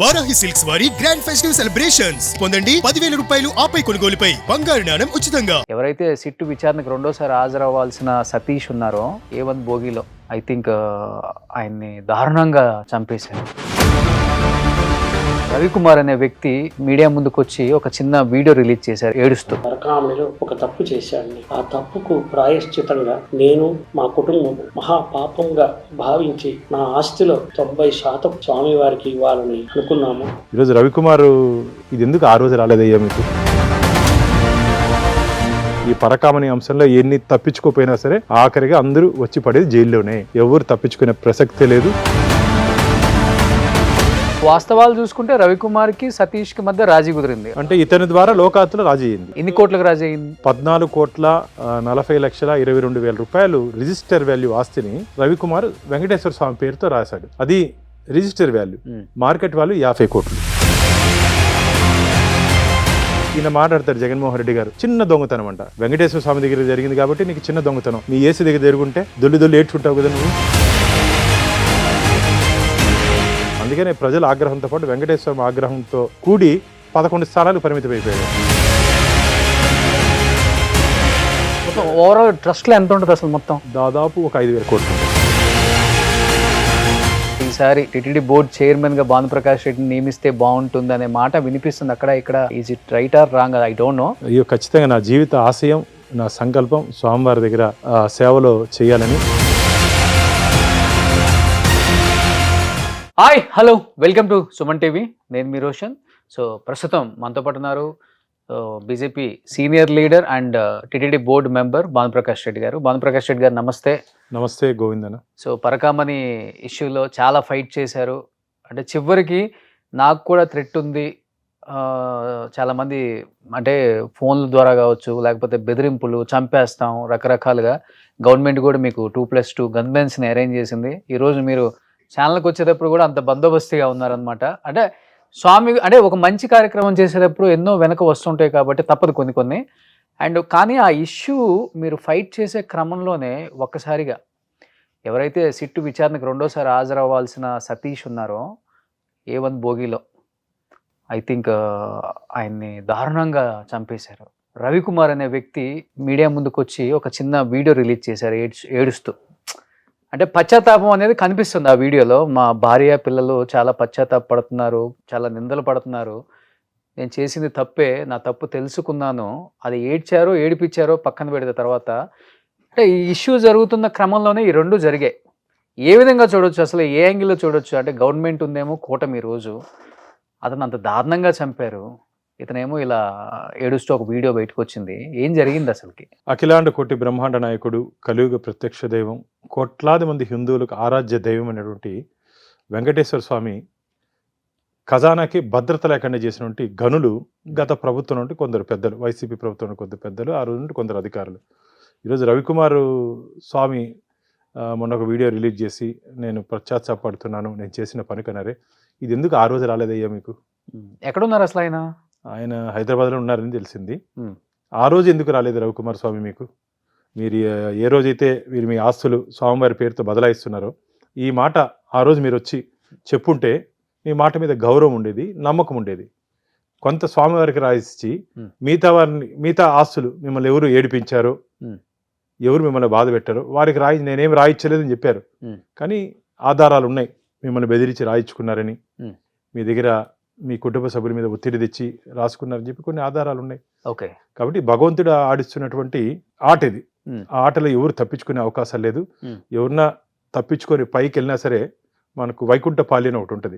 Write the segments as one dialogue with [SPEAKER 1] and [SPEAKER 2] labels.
[SPEAKER 1] Varahi silks వారి grand festive celebrations పొందండి 10,000 రూపాయలు ఆపై కొనుగోలుపై బంగారు నాణెం ఉచితంగా.
[SPEAKER 2] ఎవరైతే సిట్టు విచారణకు రెండోసారి హాజరవ్వాల్సిన సతీష్ ఉన్నారో A1 బోగిలో ఐ థింక్ ఆయన్ని దారుణంగా చంపేశారు. రవికుమార్ అనే వ్యక్తి మీడియా ముందుకు వచ్చి ఒక చిన్న వీడియో రిలీజ్ చేశారు ఏడుస్తూ.
[SPEAKER 3] పరకామణిలో ఒక తప్పు చేశాను. ఆ తప్పుకు ప్రాయశ్చితంగా నేను మా కుటుంబం మహాపాపంగా భావించి నా ఆస్తిలో 90% స్వామివారికి ఇవ్వాలని అనుకున్నాము.
[SPEAKER 4] ఈరోజు రవికుమార్ ఇది ఎందుకు ఆ రోజు రాలేదయ్యా మీకు? ఈ పరకామణి అంశంలో ఎన్ని తప్పించుకోపోయినా సరే ఆఖరిగా అందరూ వచ్చి పడేది జైల్లోనే. ఎవరు తప్పించుకునే ప్రసక్తే లేదు.
[SPEAKER 2] వాస్తవాలు చూసుకుంటే రవికుమార్ కి సతీష్ కి మధ్య రాజీ కుదిరింది.
[SPEAKER 4] అంటే ఇతని ద్వారా లోకాతులు రాజీ అయింది.
[SPEAKER 2] ఎన్ని కోట్లకు రాజీ అయింది?
[SPEAKER 4] 14,40,22,000 రూపాయలు రిజిస్టర్ వాల్యూ ఆస్తిని రవికుమార్ వెంకటేశ్వర స్వామి పేరుతో రాశాడు. అది రిజిస్టర్ వాల్యూ. మార్కెట్ వాల్యూ 50 కోట్లు. ఈయన మాట్లాడతారు జగన్మోహన్ రెడ్డి గారు, చిన్న దొంగతనం అంట. వెంకటేశ్వర స్వామి దగ్గర జరిగింది కాబట్టి నీకు చిన్న దొంగతనం. మీ ఏసీ దగ్గర జరుగుంటే దొల్లి ఏడ్చుంటావు కదా నువ్వు. అందుకనే ప్రజల ఆగ్రహంతో పాటు వెంకటేశ్వర ఆగ్రహంతో కూడి 11 స్థానాలు పరిమితం అయిపోయాడు.
[SPEAKER 2] ఓవరాల్ ట్రస్ట్ లో ఎంత ఉంటుంది అసలు? మొత్తం
[SPEAKER 4] దాదాపు ఒక 5,000 కోట్లు.
[SPEAKER 2] ఈసారి టిటిడి బోర్డు చైర్మన్ గా భానుప్రకాష్ రెడ్డిని నియమిస్తే బాగుంటుంది అనే మాట వినిపిస్తుంది అక్కడ ఇక్కడ. Is it right are wrong? I don't know.
[SPEAKER 4] అయ్యో, ఖచ్చితంగా నా జీవిత ఆశయం, నా సంకల్పం స్వామివారి దగ్గర సేవలో చేయాలని.
[SPEAKER 2] Hi, hello, welcome to Suman TV. నేను మీ రోషన్. సో ప్రస్తుతం మనతో పాటు ఉన్నారు BJP senior leader and TTD board member Bhanuprakash Reddy గారు. భానుప్రకాష్ రెడ్డి గారు నమస్తే.
[SPEAKER 4] నమస్తే గోవిందన.
[SPEAKER 2] సో పరకామణి ఇష్యూలో చాలా ఫైట్ చేశారు. అంటే చివరికి నాకు కూడా థ్రెట్ ఉంది, చాలామంది అంటే ఫోన్ల ద్వారా కావచ్చు, లేకపోతే బెదిరింపులు, చంపేస్తాం, రకరకాలుగా గవర్నమెంట్ కూడా మీకు 2+2 గన్మెన్స్ని అరేంజ్ చేసింది. ఈరోజు మీరు ఛానల్కి వచ్చేటప్పుడు కూడా అంత బందోబస్తుగా ఉన్నారనమాట. అంటే స్వామి అంటే ఒక మంచి కార్యక్రమం చేసేటప్పుడు ఎన్నో వెనక వస్తుంటాయి కాబట్టి తప్పదు కొన్ని. అండ్ కానీ ఆ ఇష్యూ మీరు ఫైట్ చేసే క్రమంలోనే ఒక్కసారిగా ఎవరైతే సిట్టు విచారణకు రెండోసారి హాజరవ్వాల్సిన సతీష్ ఉన్నారో A1 బోగిలో ఐ థింక్ ఆయన్ని దారుణంగా చంపేశారు. రవికుమార్ అనే వ్యక్తి మీడియా ముందుకు వచ్చి ఒక చిన్న వీడియో రిలీజ్ చేశారు ఏడుస్తూ. అంటే పశ్చాత్తాపం అనేది కనిపిస్తుంది ఆ వీడియోలో. మా భార్య పిల్లలు చాలా పశ్చాత్తాపడుతున్నారు, చాలా నిందలు పడుతున్నారు. నేను చేసింది తప్పే, నా తప్పు తెలుసుకున్నాను. అది ఏడిపించారో పక్కన పెడితే తర్వాత అంటే ఈ ఇష్యూ జరుగుతున్న క్రమంలోనే ఈ రెండు జరిగాయి. ఏ విధంగా చూడొచ్చు అసలు? ఏ యాంగిల్లో చూడొచ్చు? అంటే గవర్నమెంట్ ఉందేమో కూటమి, రోజు అతను అంత దారుణంగా చంపారు, ఇతనేమో ఇలా ఏడుస్తూ ఒక వీడియో బయటకు వచ్చింది. ఏం జరిగింది అసలుకి?
[SPEAKER 4] అఖిలాండ కోటి బ్రహ్మాండ నాయకుడు, కలియుగ ప్రత్యక్ష దైవం, కోట్లాది మంది హిందువులకు ఆరాధ్య దైవం అనేటువంటి వెంకటేశ్వర స్వామి ఖజానాకి భద్రత లేకుండా చేసినటువంటి గనులు గత ప్రభుత్వం నుండి కొందరు పెద్దలు, వైసీపీ ప్రభుత్వం కొందరు పెద్దలు, ఆ రోజు నుండి కొందరు అధికారులు. ఈరోజు రవికుమార్ స్వామి మొన్న ఒక వీడియో రిలీజ్ చేసి నేను పశ్చాత్తాపడుతున్నాను, నేను చేసిన పని కనరే. ఇది ఎందుకు ఆ రోజు రాలేదయ్యా మీకు?
[SPEAKER 2] ఎక్కడున్నారు అసలు ఆయన?
[SPEAKER 4] ఆయన హైదరాబాద్లో ఉన్నారని తెలిసింది. ఆ రోజు ఎందుకు రాలేదు రవికుమార్ స్వామి మీకు? మీరు ఏ రోజైతే మీరు మీ ఆస్తులు స్వామివారి పేరుతో బదలాయిస్తున్నారో ఈ మాట ఆ రోజు మీరు వచ్చి చెప్పుంటే మీ మాట మీద గౌరవం ఉండేది, నమ్మకం ఉండేది. కొంత స్వామివారికి రాయించి మిగతా ఆస్తులు మిమ్మల్ని ఎవరు ఏడిపించారో, ఎవరు మిమ్మల్ని బాధ పెట్టారో వారికి నేనేం రాయించలేదని చెప్పారు. కానీ ఆధారాలు ఉన్నాయి, మిమ్మల్ని బెదిరించి రాయించుకున్నారని, మీ దగ్గర మీ కుటుంబ సభ్యుల మీద ఒత్తిడి తెచ్చి రాసుకున్నారని చెప్పి కొన్ని ఆధారాలు ఉన్నాయి.
[SPEAKER 2] ఓకే, కాబట్టి
[SPEAKER 4] భగవంతుడు ఆడిస్తున్నటువంటి ఆట ఇది. ఆ ఆటలో ఎవరు తప్పించుకునే అవకాశం లేదు. ఎవరన్నా తప్పించుకొని పైకి వెళ్ళినా సరే మనకు వైకుంఠపాలి అని ఒకటి ఉంటుంది.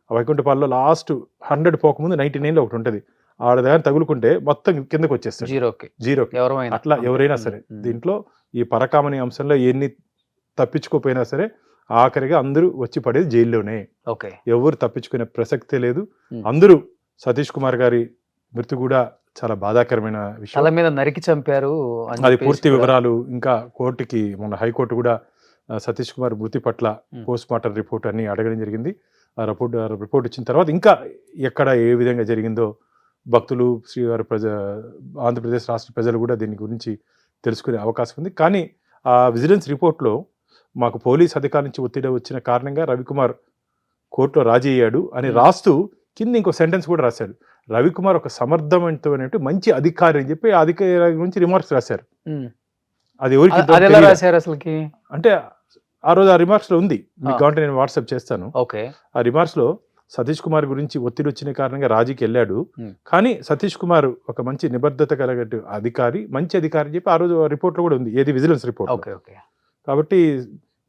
[SPEAKER 4] ఆ వైకుంఠపాలిలో లాస్ట్ 100 పోకముందు 99లో ఒకటి ఉంటుంది. ఆడ దగ్గర తగులుకుంటే మొత్తం కిందకు వచ్చేస్తారు, జీరోకి. అట్లా ఎవరైనా సరే దీంట్లో ఈ పరకామణి అంశంలో ఎన్ని తప్పించుకోపోయినా సరే ఆఖరిగా అందరూ వచ్చి పడేది జైల్లోనే. ఎవరు తప్పించుకునే ప్రసక్తే లేదు. అందరూ సతీష్ కుమార్ గారి మృతి కూడా చాలా బాధాకరమైన విషయం.
[SPEAKER 2] మీద నరికి చంపారు,
[SPEAKER 4] అది పూర్తి వివరాలు ఇంకా కోర్టుకి మొన్న హైకోర్టు కూడా సతీష్ కుమార్ మృతి పట్ల పోస్ట్ మార్టం రిపోర్ట్ అన్ని అడగడం జరిగింది. ఆ రిపోర్ట్ ఇచ్చిన తర్వాత ఇంకా ఎక్కడ ఏ విధంగా జరిగిందో భక్తులు, శ్రీవారి ఆంధ్రప్రదేశ్ రాష్ట్ర ప్రజలు కూడా దీని గురించి తెలుసుకునే అవకాశం ఉంది. కానీ ఆ విజిలెన్స్ రిపోర్ట్లో మాకు పోలీస్ అధికారి నుంచి ఒత్తిడి వచ్చిన కారణంగా రవికుమార్ కోర్టులో రాజీ అయ్యాడు అని రాస్తూ కింద ఇంకో సెంటెన్స్ కూడా రాశాడు. రవికుమార్ ఒక సమర్థవంతమైన మంచి అధికారి అని చెప్పి ఆ అధికారి గురించి రిమార్క్స్ రాశారు. అది ఎవరికి
[SPEAKER 2] అది ఎలా రాశారు అసలుకి?
[SPEAKER 4] అంటే ఆ రోజు ఆ రిమార్క్స్ లో ఉంది, మీకు కావాలంటే నేను వాట్సాప్ చేస్తాను.
[SPEAKER 2] ఓకే. ఆ
[SPEAKER 4] రిమార్క్స్ లో సతీష్ కుమార్ గురించి ఒత్తిడి వచ్చిన కారణంగా రాజీకి వెళ్ళాడు, కానీ సతీష్ కుమార్ ఒక మంచి నిబద్ధత కలిగే అధికారి, మంచి అధికారి అని చెప్పి ఆ రోజు రిపోర్ట్ లో కూడా ఉంది, ఏది విజిలెన్స్ రిపోర్ట్. కాబట్టి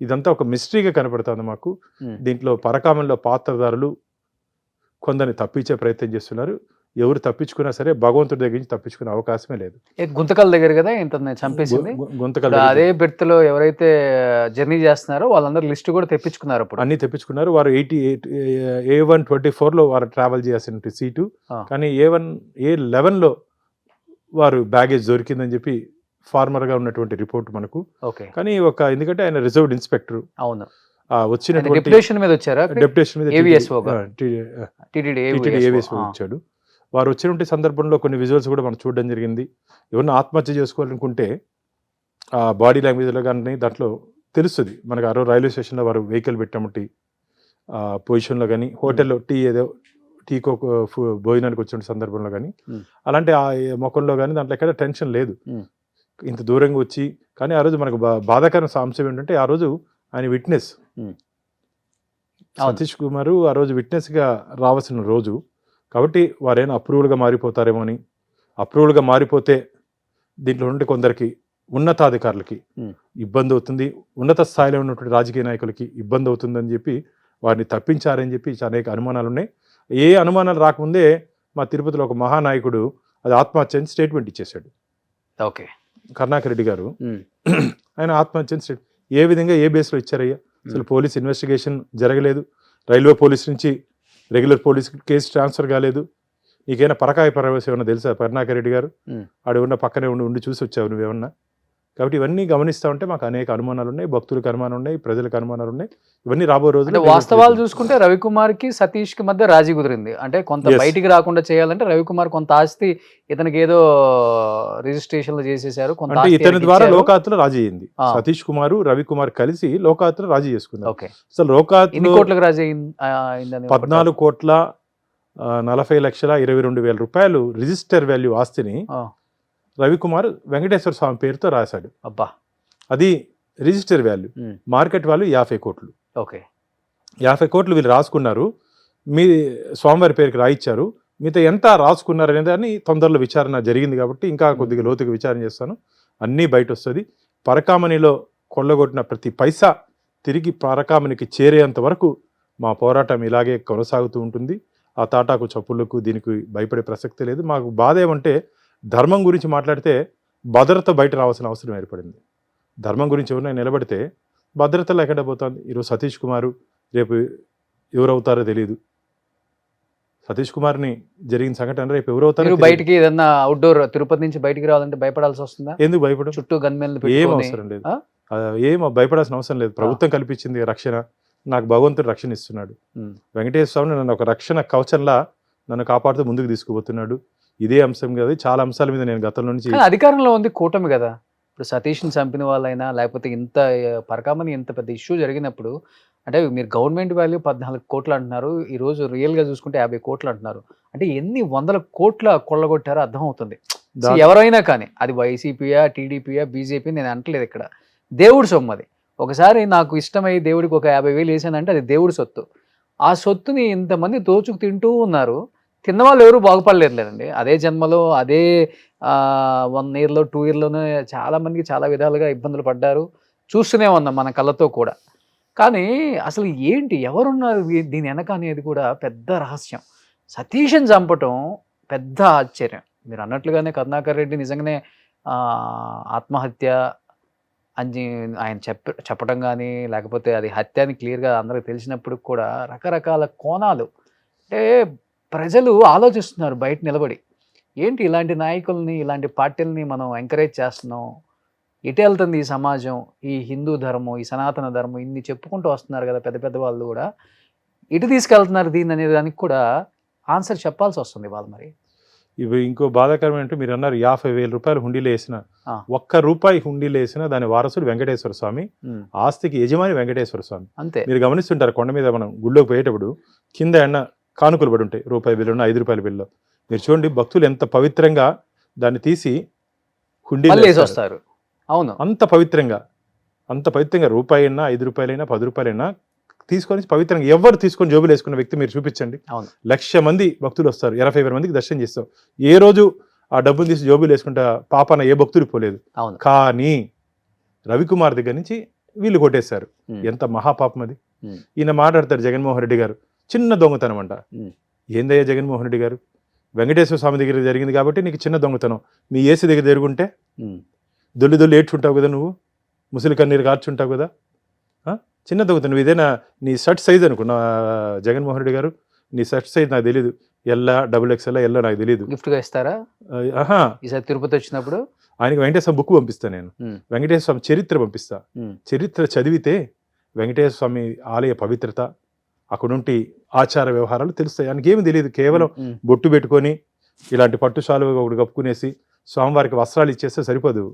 [SPEAKER 4] ఇదంతా ఒక మిస్టరీగా కనపడుతుంది మాకు. దీంట్లో పరకామంలో పాత్రధారులు కొందరిని తప్పించే ప్రయత్నం చేస్తున్నారు. ఎవరు తప్పించుకున్నా సరే భగవంతుడి దగ్గర నుంచి తప్పించుకునే అవకాశమే లేదు.
[SPEAKER 2] గుంతకల్ దగ్గర కదా ఇంత చంపేసింది, గుంతకల్ అదే బెర్త్లో ఎవరైతే జర్నీ చేస్తున్నారో వాళ్ళందరూ లిస్ట్ కూడా తెప్పించుకున్నారు, అప్పుడు అన్ని
[SPEAKER 4] తెప్పించుకున్నారు. వారు 88A124 లో వారు ట్రావెల్ చేయాల్సిన సీటు, కానీ A11లో వారు బ్యాగేజ్ దొరికిందని చెప్పి ఫార్మర్ గా ఉన్నటువంటి రిపోర్ట్ మనకు. కానీ ఎందుకంటే ఆయన రిజర్వ్డ్ ఇన్స్పెక్టర్, అవును, వచ్చినటువంటి
[SPEAKER 2] డెప్యుటేషన్ మీద వచ్చారా,
[SPEAKER 4] డెప్యుటేషన్ మీద
[SPEAKER 2] ఏవిఎస్ఓ
[SPEAKER 4] వచ్చాడు. వారు వచ్చినటువంటి సందర్భంలో కొన్ని విజువల్స్ కూడా మనం చూడడం జరిగింది. ఎవరిని ఆత్మహత్య చేసుకోవాలనుకుంటే ఆ బాడీ లాంగ్వేజ్లో కానీ దాంట్లో తెలుస్తుంది మనకు. ఆ రోజు రైల్వే స్టేషన్లో వారు వెహికల్ పెట్టామట్టి పొజిషన్లో కానీ, హోటల్లో టీకో భోజనానికి వచ్చిన సందర్భంలో కానీ, అలాంటి ఆ ముఖంలో కానీ దాంట్లో ఎక్కడ టెన్షన్ లేదు. ఇంత దూరంగా వచ్చి, కానీ ఆ రోజు మనకు బాధాకరమైన అంశం ఏంటంటే ఆ రోజు ఆయన విట్నెస్, సతీష్ కుమార్ ఆ రోజు విట్నెస్గా రావాల్సిన రోజు. కాబట్టి వారైనా అప్రూవల్గా మారిపోతారేమో అని, అప్రూవల్గా మారిపోతే దీంట్లో నుండి కొందరికి ఉన్నతాధికారులకి ఇబ్బంది అవుతుంది, ఉన్నత స్థాయిలో ఉన్నటువంటి రాజకీయ నాయకులకి ఇబ్బంది అవుతుందని చెప్పి వారిని తప్పించారని చెప్పి అనేక అనుమానాలు ఉన్నాయి. ఏ అనుమానాలు రాకముందే మా తిరుపతిలో ఒక మహానాయకుడు అది ఆత్మహత్య అని స్టేట్మెంట్ ఇచ్చేశాడు.
[SPEAKER 2] ఓకే.
[SPEAKER 4] కరుణాకర్ రెడ్డి గారు ఆయన ఆత్మహత్య స్టేట్ ఏ విధంగా ఏ బేస్లో ఇచ్చారయ్యా? అసలు పోలీస్ ఇన్వెస్టిగేషన్ జరగలేదు, రైల్వే పోలీస్ నుంచి రెగ్యులర్ పోలీస్ కేసు ట్రాన్స్ఫర్ కాలేదు. నీకైనా పరకాయ పరవేశం ఏమన్నా తెలుసా కరుణాకర్ రెడ్డి గారు? ఆడ ఉన్న పక్కనే ఉండి చూసి వచ్చావు నువ్వేమన్నా? కాబట్టి ఇవన్నీ గమనిస్తా ఉంటే మాకు అనేక అనుమానాలు ఉన్నాయి, భక్తులకు అనుమానాలు ఉన్నాయి, ప్రజలకు అనుమానాలు ఉన్నాయి. ఇవన్నీ రాబో రోజుల్లో
[SPEAKER 2] వాస్తవాలు చూసుకుంటే రవికుమార్ కి సతీష్ కి మధ్య రాజీ కుదిరింది. అంటే కొంత బయటికి రాకుండా చేయాలంటే రవికుమార్ కొంత ఆస్తి ఇతనికి ఏదో రిజిస్ట్రేషన్ చేసేసారు,
[SPEAKER 4] అంటే ఇతని ద్వారా లోకాత్లో రాజీ అయింది. సతీష్ కుమార్ రవికుమార్ కలిసి లోకాత్లో రాజీ చేసుకున్నారు. అసలు లోకాత్లో
[SPEAKER 2] కోట్లకు రాజీ
[SPEAKER 4] 14,40,22,000 రూపాయలు రిజిస్టర్ వాల్యూ ఆస్తిని రవికుమార్ వెంకటేశ్వర స్వామి పేరుతో రాశాడు.
[SPEAKER 2] అబ్బా,
[SPEAKER 4] అది రిజిస్టర్ వాల్యూ. మార్కెట్ వాల్యూ 50 కోట్లు.
[SPEAKER 2] ఓకే,
[SPEAKER 4] 50 కోట్లు వీళ్ళు రాసుకున్నారు, మీ స్వామివారి పేరుకి రాయిచ్చారు. మీతో ఎంత రాసుకున్నారు అనేది అని తొందరలో విచారణ జరిగింది కాబట్టి ఇంకా కొద్దిగా లోతుగా విచారణ చేస్తాను, అన్నీ బయట వస్తుంది. పరకామణిలో కొల్లగొట్టిన ప్రతి పైసా తిరిగి పరకామణికి చేరేంత వరకు మా పోరాటం ఇలాగే కొనసాగుతూ ఉంటుంది. ఆ తాటాకు చప్పులకు దీనికి భయపడే ప్రసక్తి లేదు. మాకు బాధ ఏమంటే ధర్మం గురించి మాట్లాడితే భద్రత బయట రావాల్సిన అవసరం ఏర్పడింది. ధర్మం గురించి ఎవరైనా నిలబడితే భద్రతలో ఎక్కడ పోతుంది? ఈరోజు సతీష్ కుమారు రేపు ఎవరవుతారో తెలియదు. సతీష్ కుమార్ని జరిగిన సంఘటన రేపు ఎవరవుతారో.
[SPEAKER 2] బయటికి ఏదన్నా అవుట్డోర్ తిరుపతి నుంచి బయటికి రావాలంటే భయపడాల్సి వస్తుందా?
[SPEAKER 4] ఎందుకు భయపడడం?
[SPEAKER 2] చుట్టూ గన్మెన్
[SPEAKER 4] ఏం అవసరం లేదు, ఏం భయపడాల్సిన అవసరం లేదు. ప్రభుత్వం కల్పించింది రక్షణ, నాకు భగవంతుడు రక్షణ ఇస్తున్నాడు. వెంకటేశ్వర స్వామి నన్ను ఒక రక్షణ కవచంలా నన్ను కాపాడుతూ ముందుకు తీసుకుపోతున్నాడు. ఇదే అంశం కదా, చాలా అంశాల మీద నేను గతంలో నుంచి.
[SPEAKER 2] అధికారంలో ఉంది కూటమి కదా, ఇప్పుడు సతీష్ని చంపిన వాళ్ళైనా లేకపోతే ఇంత పరకామని ఇంత పెద్ద ఇష్యూ జరిగినప్పుడు, అంటే మీరు గవర్నమెంట్ వాల్యూ 14 కోట్లు అంటున్నారు, ఈరోజు రియల్గా చూసుకుంటే 50 కోట్లు అంటున్నారు. అంటే ఎన్ని వందల కోట్ల కొల్లగొట్టారో అర్థమవుతుంది. ఎవరైనా కానీ అది వైసీపీయా, టీడీపీయా, బీజేపీ, నేను అంటలేదు ఇక్కడ. దేవుడి సొమ్ము అది. ఒకసారి నాకు ఇష్టమై దేవుడికి ఒక 50,000 వేసానంటే అది దేవుడి సొత్తు. ఆ సొత్తుని ఇంతమంది దోచుకు తింటూ ఉన్నారు. తిన్నవాళ్ళు ఎవరు బాగుపడలేదులేదండి. అదే జన్మలో అదే 1 ఇయర్లో 2 ఇయర్లోనే చాలామందికి చాలా విధాలుగా ఇబ్బందులు పడ్డారు, చూస్తూనే ఉన్నాం మన కళ్ళతో కూడా. కానీ అసలు ఏంటి, ఎవరున్నారు దీని వెనక అనేది కూడా పెద్ద రహస్యం. సతీష్ని చంపటం పెద్ద ఆశ్చర్యం. మీరు అన్నట్లుగానే కరుణాకర్ రెడ్డి నిజంగానే ఆత్మహత్య అని ఆయన చెప్పడం కానీ, లేకపోతే అది హత్య అని క్లియర్గా అందరికి తెలిసినప్పుడు కూడా రకరకాల కోణాలు, అంటే ప్రజలు ఆలోచిస్తున్నారు బయట నిలబడి, ఏంటి ఇలాంటి నాయకుల్ని, ఇలాంటి పార్టీలని మనం ఎంకరేజ్ చేస్తున్నాం, ఎటు వెళ్తుంది ఈ సమాజం, ఈ హిందూ ధర్మం, ఈ సనాతన ధర్మం, ఇన్ని చెప్పుకుంటూ వస్తున్నారు కదా పెద్ద పెద్ద వాళ్ళు కూడా, ఇటు తీసుకెళ్తున్నారు దీన్ని అనే దానికి కూడా ఆన్సర్ చెప్పాల్సి వస్తుంది వాళ్ళు. మరి
[SPEAKER 4] ఇవి ఇంకో బాధాకరం ఏంటంటే మీరు అన్నారు 50,000 రూపాయలు హుండీలో వేసిన,
[SPEAKER 2] ఆ.
[SPEAKER 4] ₹1 హుండీలో వేసిన దాని వారసుడు వెంకటేశ్వర స్వామి, ఆస్తికి యజమాని వెంకటేశ్వర స్వామి.
[SPEAKER 2] అంతే.
[SPEAKER 4] మీరు గమనిస్తుంటారు కొండ మీద మనం గుళ్ళోకి పోయేటప్పుడు కింద ఎన్న కానుకలు పడి ఉంటాయి, రూపాయి బిల్లు, ₹5 బిల్లు. మీరు చూడండి భక్తులు ఎంత పవిత్రంగా దాన్ని తీసి హుండీలో
[SPEAKER 2] మళ్ళీ వేసి
[SPEAKER 4] వేస్తారు.
[SPEAKER 2] వస్తారు. అవును.
[SPEAKER 4] అంత పవిత్రంగా రూపాయి అయినా ₹5 ₹10 తీసుకొని పవిత్రంగా ఎవరు తీసుకొని జోబులు వేసుకున్న వ్యక్తి మీరు చూపించండి.
[SPEAKER 2] అవును.
[SPEAKER 4] 1,00,000 మంది భక్తులు వస్తారు, 80,000 మందికి దర్శనం చేస్తాం. ఏ రోజు ఆ డబ్బులు తీసి జోబులు వేసుకుంటా పాపన ఏ భక్తుడు పోలేదు.
[SPEAKER 2] అవును.
[SPEAKER 4] కానీ రవికుమార్ దగ్గర నుంచి వీళ్ళు కొట్టేశారు. ఎంత మహాపాపం అది. ఈయన మాట్లాడతారు జగన్మోహన్ రెడ్డి గారు, చిన్న దొంగతనం అంట. ఏందయ్యా జగన్మోహన్ రెడ్డి గారు, వెంకటేశ్వర స్వామి దగ్గర జరిగింది కాబట్టి నీకు చిన్న దొంగతనం, మీ ఏసీ దగ్గర జరుగుంటే దొల్లి ఏడ్చుంటావు కదా, నువ్వు ముసలి కన్నీరు కార్చుంటావు కదా. చిన్న దొంగతనం ఇదేనా నీ షర్ట్ సైజ్ అనుకున్నా జగన్మోహన్ రెడ్డి గారు? నీ షర్ట్ సైజ్ నాకు తెలీదు, ఎల్లా XXL ఎల్లో నాకు తెలియదు.
[SPEAKER 2] గిఫ్ట్ గా ఇస్తారా ఈసారి తిరుపతి వచ్చినప్పుడు?
[SPEAKER 4] ఆయనకి వెంకటేశ్వర బుక్ పంపిస్తా నేను, వెంకటేశ్వర స్వామి చరిత్ర పంపిస్తా. చరిత్ర చదివితే వెంకటేశ్వర స్వామి ఆలయ పవిత్రత, అక్కడుంటి ఆచార వ్యవహారాలు తెలుస్తాయి. ఆయనకి ఏమి తెలియదు, కేవలం బొట్టు పెట్టుకొని ఇలాంటి పట్టుశాలు ఒకటి కప్పుకునేసి స్వామివారికి వస్త్రాలు ఇచ్చేస్తే సరిపోదు.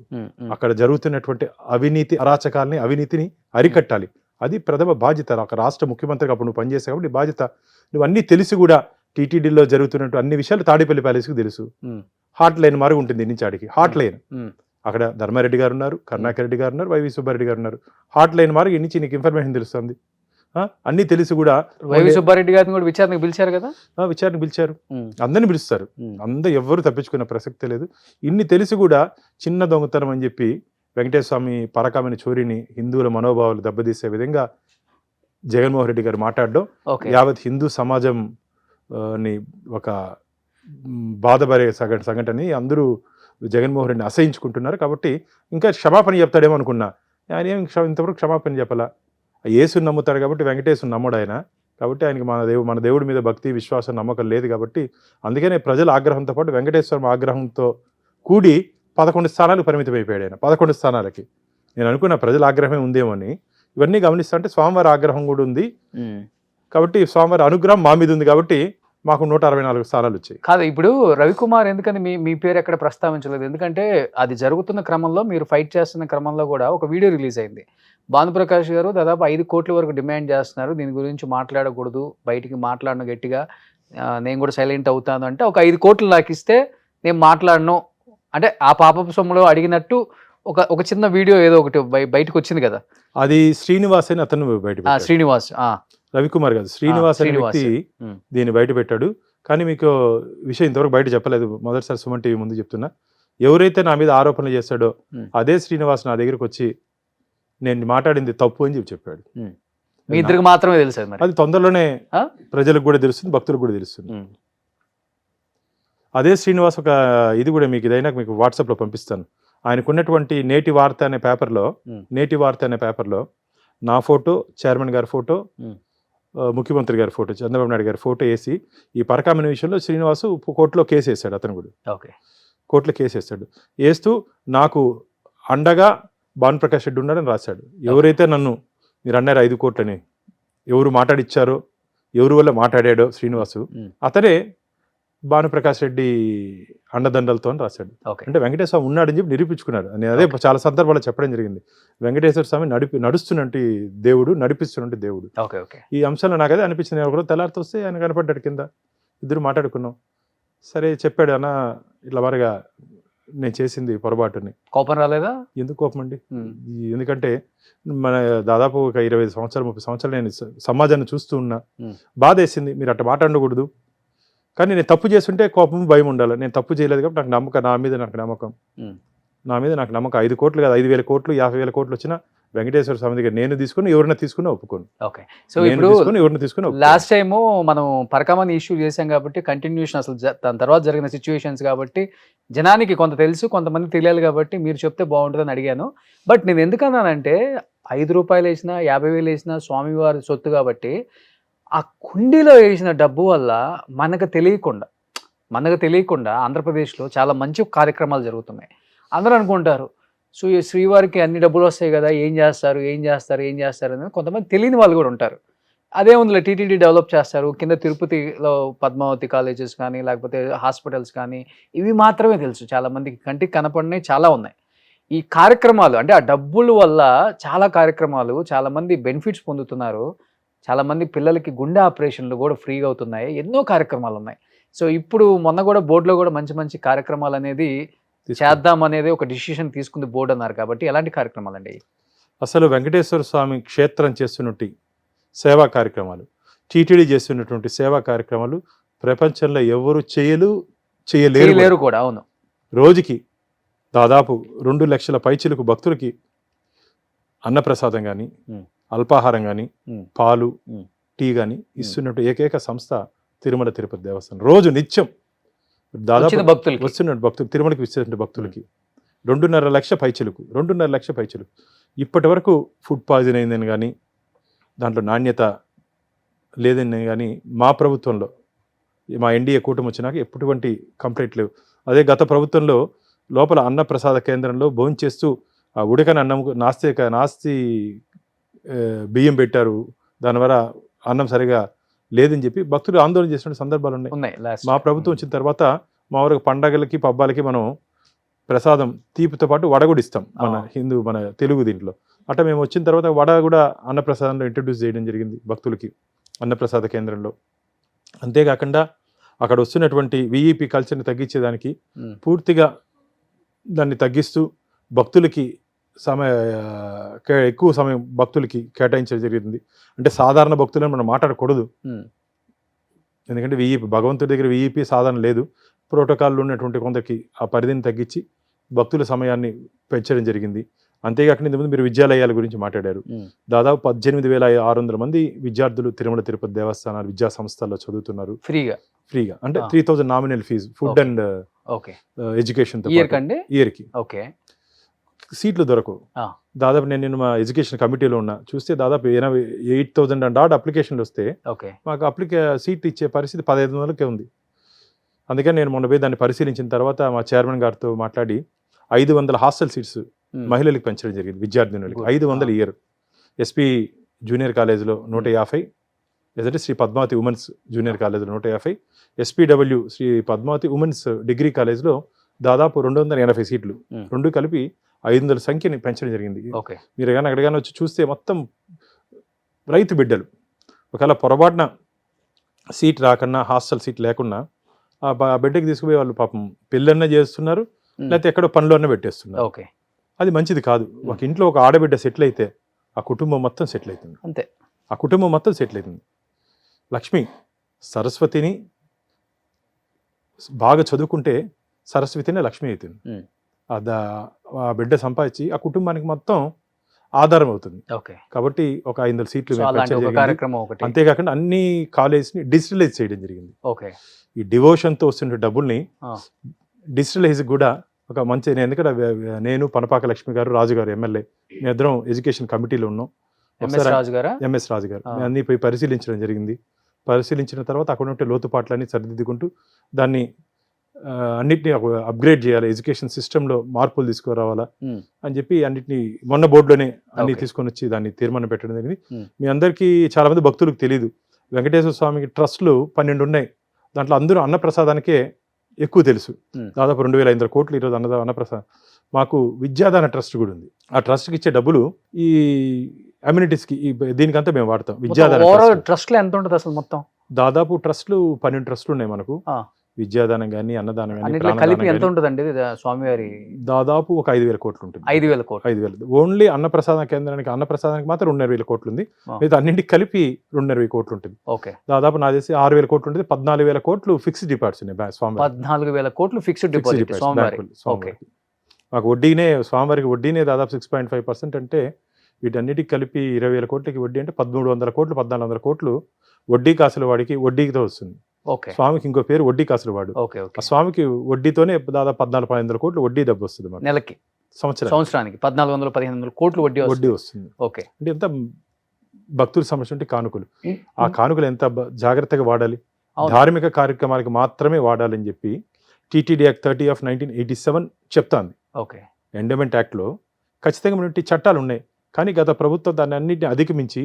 [SPEAKER 4] అక్కడ జరుగుతున్నటువంటి అవినీతిని అరికట్టాలి. అది ప్రథమ బాధ్యత. ఒక రాష్ట్ర ముఖ్యమంత్రికి అప్పుడు నువ్వు పనిచేసావు కాబట్టి బాధ్యత. నువ్వు అన్నీ తెలిసి కూడా టీటీడీలో జరుగుతున్నట్టు అన్ని విషయాలు తాడేపల్లి ప్యాలెస్కి తెలుసు. హాట్ లైన్ మార్గం ఉంటుంది నుంచి ఆడికి, హాట్ లైన్. అక్కడ ధర్మారెడ్డి గారు ఉన్నారు, కరుణాకర్ రెడ్డి గారు ఉన్నారు, వైవి సుబ్బారెడ్డి గారు ఉన్నారు. హాట్ లైన్ మార్గం నుంచి నీకు ఇన్ఫర్మేషన్ తెలుస్తుంది. అన్ని తెలిసి కూడా
[SPEAKER 2] వైవి సుబ్బారెడ్డి గారిని కూడా విచారణకు పిలిచారు కదా.
[SPEAKER 4] విచారణకు పిలిచారు, అందరిని పిలుస్తారు. ఎవ్వరు తప్పించుకునే ప్రసక్తే లేదు. ఇన్ని తెలిసి కూడా చిన్న దొంగతనం అని చెప్పి వెంకటేశ్వర స్వామి పరకామైన చోరీని హిందువుల మనోభావాలు దెబ్బతీసే విధంగా జగన్మోహన్ రెడ్డి గారు మాట్లాడడం యావత్ హిందూ సమాజం ని ఒక బాధపడే సంఘటనని అందరూ జగన్మోహన్ రెడ్డిని అసహించుకుంటున్నారు. కాబట్టి ఇంకా క్షమాపణ చెప్తాడేమో అనుకున్నా, ఆయన ఏం ఇంతవరకు క్షమాపణ చెప్పాలా. యేసుని నమ్ముతాడు కాబట్టి వెంకటేశ్వరుని నమ్ముడు ఆయన. కాబట్టి ఆయనకి మన దేవుడి మీద భక్తి విశ్వాసం నమ్మకం లేదు. కాబట్టి అందుకనే ప్రజల ఆగ్రహంతో పాటు వెంకటేశ్వరం ఆగ్రహంతో కూడి 11 స్థానాలకు పరిమితం అయిపోయాడు ఆయన. 11 స్థానాలకి నేను అనుకున్న ప్రజల ఆగ్రహమే ఉందేమో అని. ఇవన్నీ గమనిస్తా అంటే స్వామివారి ఆగ్రహం కూడా ఉంది. కాబట్టి స్వామివారి అనుగ్రహం మా మీద ఉంది కాబట్టి మాకు 164 స్థానాలు వచ్చాయి.
[SPEAKER 2] కాదు, ఇప్పుడు రవికుమార్ ఎందుకని మీ పేరు ఎక్కడ ప్రస్తావించలేదు? ఎందుకంటే అది జరుగుతున్న క్రమంలో, మీరు ఫైట్ చేస్తున్న క్రమంలో కూడా ఒక వీడియో రిలీజ్ అయింది. భానుప్రకాష్ గారు దాదాపు 5 కోట్ల వరకు డిమాండ్ చేస్తున్నారు, దీని గురించి మాట్లాడకూడదు, బయటికి మాట్లాడను గట్టిగా, నేను కూడా సైలెంట్ అవుతాను అంటే, ఒక 5 కోట్లు నాకు ఇస్తే నేను మాట్లాడను అంటే ఆ పాపపు సొమ్ములో అడిగినట్టు ఒక చిన్న వీడియో ఏదో ఒకటి బయటకు వచ్చింది కదా.
[SPEAKER 4] అది శ్రీనివాస్ అని అతను బయట,
[SPEAKER 2] శ్రీనివాస్,
[SPEAKER 4] రవికుమార్ కాదు, శ్రీనివాస్ అనే వ్యక్తి దీన్ని బయట పెట్టాడు. కానీ మీకు విషయం ఇంతవరకు బయట చెప్పలేదు, మొదటిసారి సుమన్ టీవీ ముందు చెప్తున్నా. ఎవరైతే నా మీద ఆరోపణలు చేస్తాడో అదే శ్రీనివాస్ నా దగ్గరకు వచ్చి నేను మాట్లాడింది తప్పు అని చెప్పాడు.
[SPEAKER 2] మీ ఇద్దరికి మాత్రమే తెలుసు
[SPEAKER 4] అది తొందరలోనే ప్రజలకు కూడా తెలుస్తుంది, భక్తులకు కూడా తెలుస్తుంది. అదే శ్రీనివాస్ ఒక ఇది కూడా మీకు ఇదైనా మీకు వాట్సాప్లో పంపిస్తాను. ఆయనకున్నటువంటి నేటి వార్త అనే పేపర్లో నా ఫోటో, చైర్మన్ గారి ఫోటో, ముఖ్యమంత్రి గారి ఫోటో, చంద్రబాబు నాయుడు గారి ఫోటో వేసి ఈ పరకామణ విషయంలో శ్రీనివాసు కోర్టులో కేసు వేశాడు. అతను కూడా కోర్టులో కేసు వేస్తాడు. వేస్తూ నాకు అండగా భానుప్రకాష్ రెడ్డి ఉన్నాడని రాశాడు. ఎవరైతే నన్ను మీరు అన్నారు 5 కోట్లని ఎవరు మాట్లాడిచ్చారో, ఎవరి వల్ల మాట్లాడాడో శ్రీనివాసు, అతనే భానుప్రకాష్ రెడ్డి అండదండలతో అని రాశాడు. అంటే వెంకటేశ్వర స్వామి ఉన్నాడని చెప్పి నిరూపించుకున్నాడు. నేను అదే చాలా సందర్భాల్లో చెప్పడం జరిగింది. వెంకటేశ్వర స్వామి నడుస్తున్నట్టు దేవుడు, నడిపిస్తున్నట్టు దేవుడు. ఈ అంశాలు నాకు అదే అనిపించింది. ఒకరోజు తెల్లారితో వస్తే ఆయన కనపడ్డాడు కింద, ఇద్దరు మాట్లాడుకున్నాం. సరే చెప్పాడు, అన్న ఇట్లా మరిగా నేను చేసింది పొరపాటుని.
[SPEAKER 2] కోపం రాలేదా?
[SPEAKER 4] ఎందుకు కోపం అండి? ఎందుకంటే మన దాదాపు ఒక 25 సంవత్సరాలు 30 సంవత్సరాలు నేను సమాజాన్ని చూస్తూ ఉన్నా. బాధ వేసింది, మీరు అట్లా మాట్లాడకూడదు. కానీ నేను తప్పు చేస్తుంటే కోపం, భయం ఉండాలి. నేను తప్పు చేయలేదు కాబట్టి నాకు నమ్మకం, నా మీద నాకు నమ్మకం. 5 కోట్లు కాదు, 5,000 కోట్లు 50,000 కోట్లు వచ్చినా వెంకటేశ్వర స్వామి దగ్గర నేను తీసుకుని ఎవరైనా తీసుకుని ఒప్పుకోను.
[SPEAKER 2] సో ఇప్పుడు లాస్ట్ టైం మనం పరకామని ఇష్యూ చేసాం కాబట్టి కంటిన్యూషన్, అసలు దాని తర్వాత జరిగిన సిచ్యువేషన్స్ కాబట్టి జనానికి కొంత తెలుసు, కొంతమంది తెలియాలి కాబట్టి మీరు చెప్తే బాగుంటుందని అడిగాను. బట్ నేను ఎందుకన్నానంటే ₹5 వేసినా 50,000 వేసినా స్వామివారి సొత్తు కాబట్టి ఆ కుండీలో వేసిన డబ్బు వల్ల మనకు తెలియకుండా ఆంధ్రప్రదేశ్లో చాలా మంచి కార్యక్రమాలు జరుగుతున్నాయి. అందరూ అనుకుంటారు సో ఈ శ్రీవారికి అన్ని డబ్బులు వస్తాయి కదా, ఏం చేస్తారు అనేది కొంతమంది తెలియని వాళ్ళు కూడా ఉంటారు. అదే ఉందిలే, టీటీడీ డెవలప్ చేస్తారు. కింద తిరుపతిలో పద్మావతి కాలేజెస్ కానీ, లేకపోతే హాస్పిటల్స్ కానీ, ఇవి మాత్రమే తెలుసు. చాలా మందికి కంటికి కనపడినవి చాలా ఉన్నాయి. ఈ కార్యక్రమాలు అంటే ఆ డబ్బుల వల్ల చాలా కార్యక్రమాలు, చాలా మంది బెనిఫిట్స్ పొందుతున్నారు. చాలా మంది పిల్లలకి గుండె ఆపరేషన్లు కూడా ఫ్రీగా అవుతున్నాయి. ఎన్నో కార్యక్రమాలు ఉన్నాయి. సో ఇప్పుడు మొన్న కూడా బోర్డులో కూడా మంచి మంచి కార్యక్రమాలు అనేది చేద్దాం అనేది ఒక డిసిషన్ తీసుకుంది బోర్డు అన్నారు. కాబట్టి ఎలాంటి కార్యక్రమాలండి?
[SPEAKER 4] అసలు వెంకటేశ్వర స్వామి క్షేత్రం చేస్తున్నట్టు సేవా కార్యక్రమాలు, టీటీడీ చేస్తున్నటువంటి సేవా కార్యక్రమాలు ప్రపంచంలో ఎవరు చేయలేరు
[SPEAKER 2] లేరు కూడా. అవును.
[SPEAKER 4] రోజుకి దాదాపు 2 లక్షల పైచిలకు భక్తులకి అన్నప్రసాదం కానీ, అల్పాహారం కానీ, పాలు, టీ కానీ ఇస్తున్నట్టు ఏకైక సంస్థ తిరుమల తిరుపతి దేవస్థానం. రోజు నిత్యం దాదాపు వస్తున్నట్టు భక్తులు, తిరుమలకి విచ్చేసిన భక్తులకి 2.5 లక్ష పైచిలకు, 2.5 లక్ష పైచిలకు. ఇప్పటి వరకు ఫుడ్ పాయిజన్ అయిందని కానీ, దాంట్లో నాణ్యత లేదని కానీ మా ప్రభుత్వంలో, మా ఎన్డీఏ కూటమి వచ్చినాక ఎటువంటి కంప్లైంట్ లేవు. అదే గత ప్రభుత్వంలో లోపల అన్నప్రసాద కేంద్రంలో భోంచేస్తూ ఆ ఉడకని అన్నం నాస్తి బియ్యం పెట్టారు, దానివల్ల అన్నం సరిగా లేదని చెప్పి భక్తులు ఆందోళన చేసిన సందర్భాలు ఉన్నాయి. మా ప్రభుత్వం వచ్చిన తర్వాత మా ఊరికి పండగలకి పబ్బాలకి మనం ప్రసాదం తీపితో పాటు వడ కూడా ఇస్తాం, మన తెలుగు దీంట్లో. అట్లా మేము వచ్చిన తర్వాత వడ కూడా అన్నప్రసాదంలో ఇంట్రడ్యూస్ చేయడం జరిగింది భక్తులకి అన్నప్రసాద కేంద్రంలో. అంతేకాకుండా అక్కడ వస్తున్నటువంటి విఈపి కల్చర్ని తగ్గించేదానికి పూర్తిగా దాన్ని తగ్గిస్తూ భక్తులకి ఎక్కువ సమయం భక్తులకి కేటాయించడం జరిగింది. అంటే సాధారణ భక్తులను మనం మాట్లాడకూడదు, ఎందుకంటే భగవంతుడి దగ్గర విఈపి సాధారణ లేదు. ప్రోటోకాల్లో ఉన్నటువంటి కొందరికి ఆ పరిధిని తగ్గించి భక్తుల సమయాన్ని పెంచడం జరిగింది. అంతేకాకుండా ఇంతకుముందు మీరు విద్యాలయాల గురించి మాట్లాడారు. దాదాపు 18,600 మంది విద్యార్థులు తిరుమల తిరుపతి దేవస్థానాలు విద్యా సంస్థల్లో చదువుతున్నారు ఫ్రీగా. అంటే 3,000 nominal fees, food and education ఇయర్కి. సీట్లు దొరకవు. దాదాపు నేను మా ఎడ్యుకేషన్ కమిటీలో ఉన్నా, చూస్తే దాదాపు 8,000 అండ్ ఆడ్ అప్లికేషన్లు వస్తే మాకు సీట్ ఇచ్చే పరిస్థితి 1,500కే ఉంది. అందుకని నేను మొన్న పోయి దాన్ని పరిశీలించిన తర్వాత మా చైర్మన్ గారితో మాట్లాడి 500 హాస్టల్ సీట్స్ మహిళలకు పెంచడం జరిగింది. విద్యార్థినులకి 500 ఇయర్. ఎస్పీ జూనియర్ కాలేజీలో 150, లేదంటే శ్రీ పద్మావతి ఉమెన్స్ జూనియర్ కాలేజీలో 150, SPW Sri Padmavathi women's degree కాలేజ్లో దాదాపు 280 సీట్లు, రెండు కలిపి 500 సంఖ్యని పెంచడం జరిగింది. మీరు కానీ అక్కడ కానీ వచ్చి చూస్తే మొత్తం రైతు బిడ్డలు. ఒకవేళ పొరపాటున సీట్ రాకన్నా, హాస్టల్ సీట్ లేకున్నా ఆ బిడ్డకి తీసుకుపోయి వాళ్ళు పాపం పెళ్ళన్నా చేస్తున్నారు, లేకపోతే ఎక్కడో పనులు అన్న పెట్టేస్తున్నారు. అది మంచిది కాదు. ఒక ఇంట్లో ఒక ఆడబిడ్డ సెటిల్ అయితే ఆ కుటుంబం మొత్తం సెటిల్ అవుతుంది. అంతే, ఆ కుటుంబం మొత్తం సెటిల్ అవుతుంది. లక్ష్మి సరస్వతిని బాగా చదువుకుంటే సరస్వతినే లక్ష్మి అవుతుంది. ఆ బిడ్డ సంపాదించి ఆ కుటుంబానికి మొత్తం ఆధారం అవుతుంది. కాబట్టి ఒక 500 సీట్లు. అంతేకాకుండా అన్ని కాలేజ్ని డిజిటలైజ్ చేయడం జరిగింది. ఈ డివోషన్తో వస్తున్న డబ్బుల్ని డిజిటలైజ్ కూడా ఒక మంచి, ఎందుకంటే నేను పనపాక లక్ష్మి గారు, రాజు గారు ఎమ్మెల్యే, మీ ఇద్దరం ఎడ్యుకేషన్ కమిటీలో ఉన్నాం. ఎంఎస్ రాజు గారు అన్ని పోయి పరిశీలించడం జరిగింది. పరిశీలించిన తర్వాత అక్కడ ఉంటే లోతుపాట్లన్నీ సరిదిద్దుకుంటూ దాన్ని అన్నిటినీ అప్గ్రేడ్ చేయాలి, ఎడ్యుకేషన్ సిస్టంలో మార్పులు తీసుకురావాలా అని చెప్పి అన్నిటినీ మొన్న బోర్డులోనే అన్ని తీసుకొని వచ్చి దాన్ని తీర్మానం పెట్టడం జరిగింది. మీ అందరికీ చాలా మంది భక్తులకు తెలియదు, వెంకటేశ్వర స్వామికి ట్రస్టులు 12 ఉన్నాయి. దాంట్లో అందరూ అన్నప్రసాదానికే ఎక్కువ తెలుసు. దాదాపు 2,500 కోట్లు ఈరోజు అన్నప్రసాదం. మాకు విద్యాదాన ట్రస్ట్ కూడా ఉంది. ఆ ట్రస్ట్కి ఇచ్చే డబ్బులు ఈ అమ్యూనిటీస్కి, దీనికంతా మేము వాడతాం. విద్యాదాన
[SPEAKER 2] ట్రస్ట్ ఎంత ఉంటుంది అసలు మొత్తం?
[SPEAKER 4] దాదాపు ట్రస్టులు 12 ట్రస్టులు ఉన్నాయి మనకు. విద్యాదానం కానీ, అన్నదానం కానీ
[SPEAKER 2] కలిపి ఎంత ఉంటుందండి స్వామివారి?
[SPEAKER 4] దాదాపు ఒక 5,000 కోట్లు ఉంటుంది.
[SPEAKER 2] 5,000 కోట్లు.
[SPEAKER 4] 5,000 ఓన్లీ అన్నప్రసాద కేంద్రానికి, అన్నప్రసాదానికి మాత్రం 2,500 కోట్లు ఉంది. లేదా అన్నింటికి కలిపి 2,500 కోట్లు ఉంటుంది. దాదాపు నా చేసి 6,000 కోట్లు ఉంటుంది. 14,000 కోట్లు ఫిక్స్డ్ డిపాజిట్స్ ఉన్నాయి స్వామి.
[SPEAKER 2] 14,000 కోట్లు ఫిక్స్డ్ డిపాజిట్ స్వామివారికి.
[SPEAKER 4] మాకు వడ్డీనే, స్వామివారికి వడ్డీనే దాదాపు 6.5%. అంటే వీటన్నిటికి కలిపి 20,000 కోట్లకి వడ్డీ అంటే 1,300 కోట్లు, 1,400 కోట్లు వడ్డీ కాసుల వాడికి వడ్డీతో వస్తుంది. స్వామికి ఇంకో పేరు వడ్డీ కాసుల వాడు. ఆ స్వామికి వడ్డీతోనే దాదాపు 1400-1500 కోట్లు వడ్డీ డబ్బు వస్తుంది మనకి
[SPEAKER 2] నెలకి. సంవత్సరానికి 1,400-1,500 కోట్లు వడ్డీ వస్తుంది. అంటే ఎంత భక్తుల సమస్య కానుకలు, ఆ కానుకలు ఎంత జాగ్రత్తగా వాడాలి, ధార్మిక కార్యక్రమాలకు మాత్రమే వాడాలని చెప్పి టీటీడీ యాక్ట్ 30/1987 చెప్తాంది. ఎండోమెంట్ యాక్ట్లో ఖచ్చితంగా చట్టాలు ఉన్నాయి. కానీ గత ప్రభుత్వం దాన్ని అన్నింటినీ అధిగమించి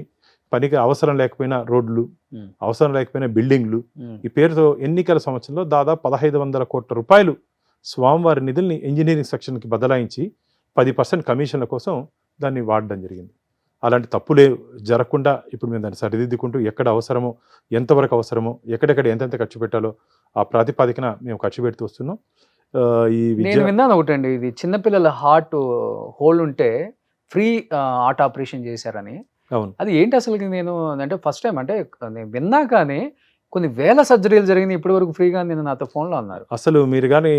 [SPEAKER 4] పనికి అవసరం లేకపోయినా రోడ్లు,
[SPEAKER 2] ఉమ్,
[SPEAKER 4] అవసరం లేకపోయినా బిల్డింగ్లు,
[SPEAKER 2] ఉమ్.
[SPEAKER 4] ఈ పేరుతో ఎన్నికల సంవత్సరంలో దాదాపు 1500 కోట్ల రూపాయలు స్వామివారి నిధుల్ని ఇంజనీరింగ్ సెక్షన్కి బదలాయించి 10% కమిషన్ల కోసం దాన్ని వాడడం జరిగింది. అలాంటి తప్పులే జరగకుండా ఇప్పుడు మేము దాన్ని సరిదిద్దుకుంటూ ఎక్కడ అవసరమో, ఎంతవరకు అవసరమో, ఎక్కడెక్కడ ఎంతెంత ఖర్చు పెట్టాలో ఆ ప్రాతిపదికన మేము ఖర్చు పెడుతూ వస్తున్నాం. ఈ
[SPEAKER 2] నేను
[SPEAKER 4] విద్య
[SPEAKER 2] విన్నాను ఒకటండి, ఇది చిన్నపిల్లల హార్ట్ హోల్ ఉంటే ఫ్రీ హార్ట్ ఆపరేషన్ చేశారని.
[SPEAKER 4] అవును.
[SPEAKER 2] అది ఏంటి అసలు? నేను అంటే ఫస్ట్ టైం అంటే నేను విన్నా, కానీ కొన్ని వేల సర్జరీలు జరిగినాయి ఇప్పటి వరకు ఫ్రీగా, నేను నాతో ఫోన్లో అన్నారు.
[SPEAKER 4] అసలు మీరు కానీ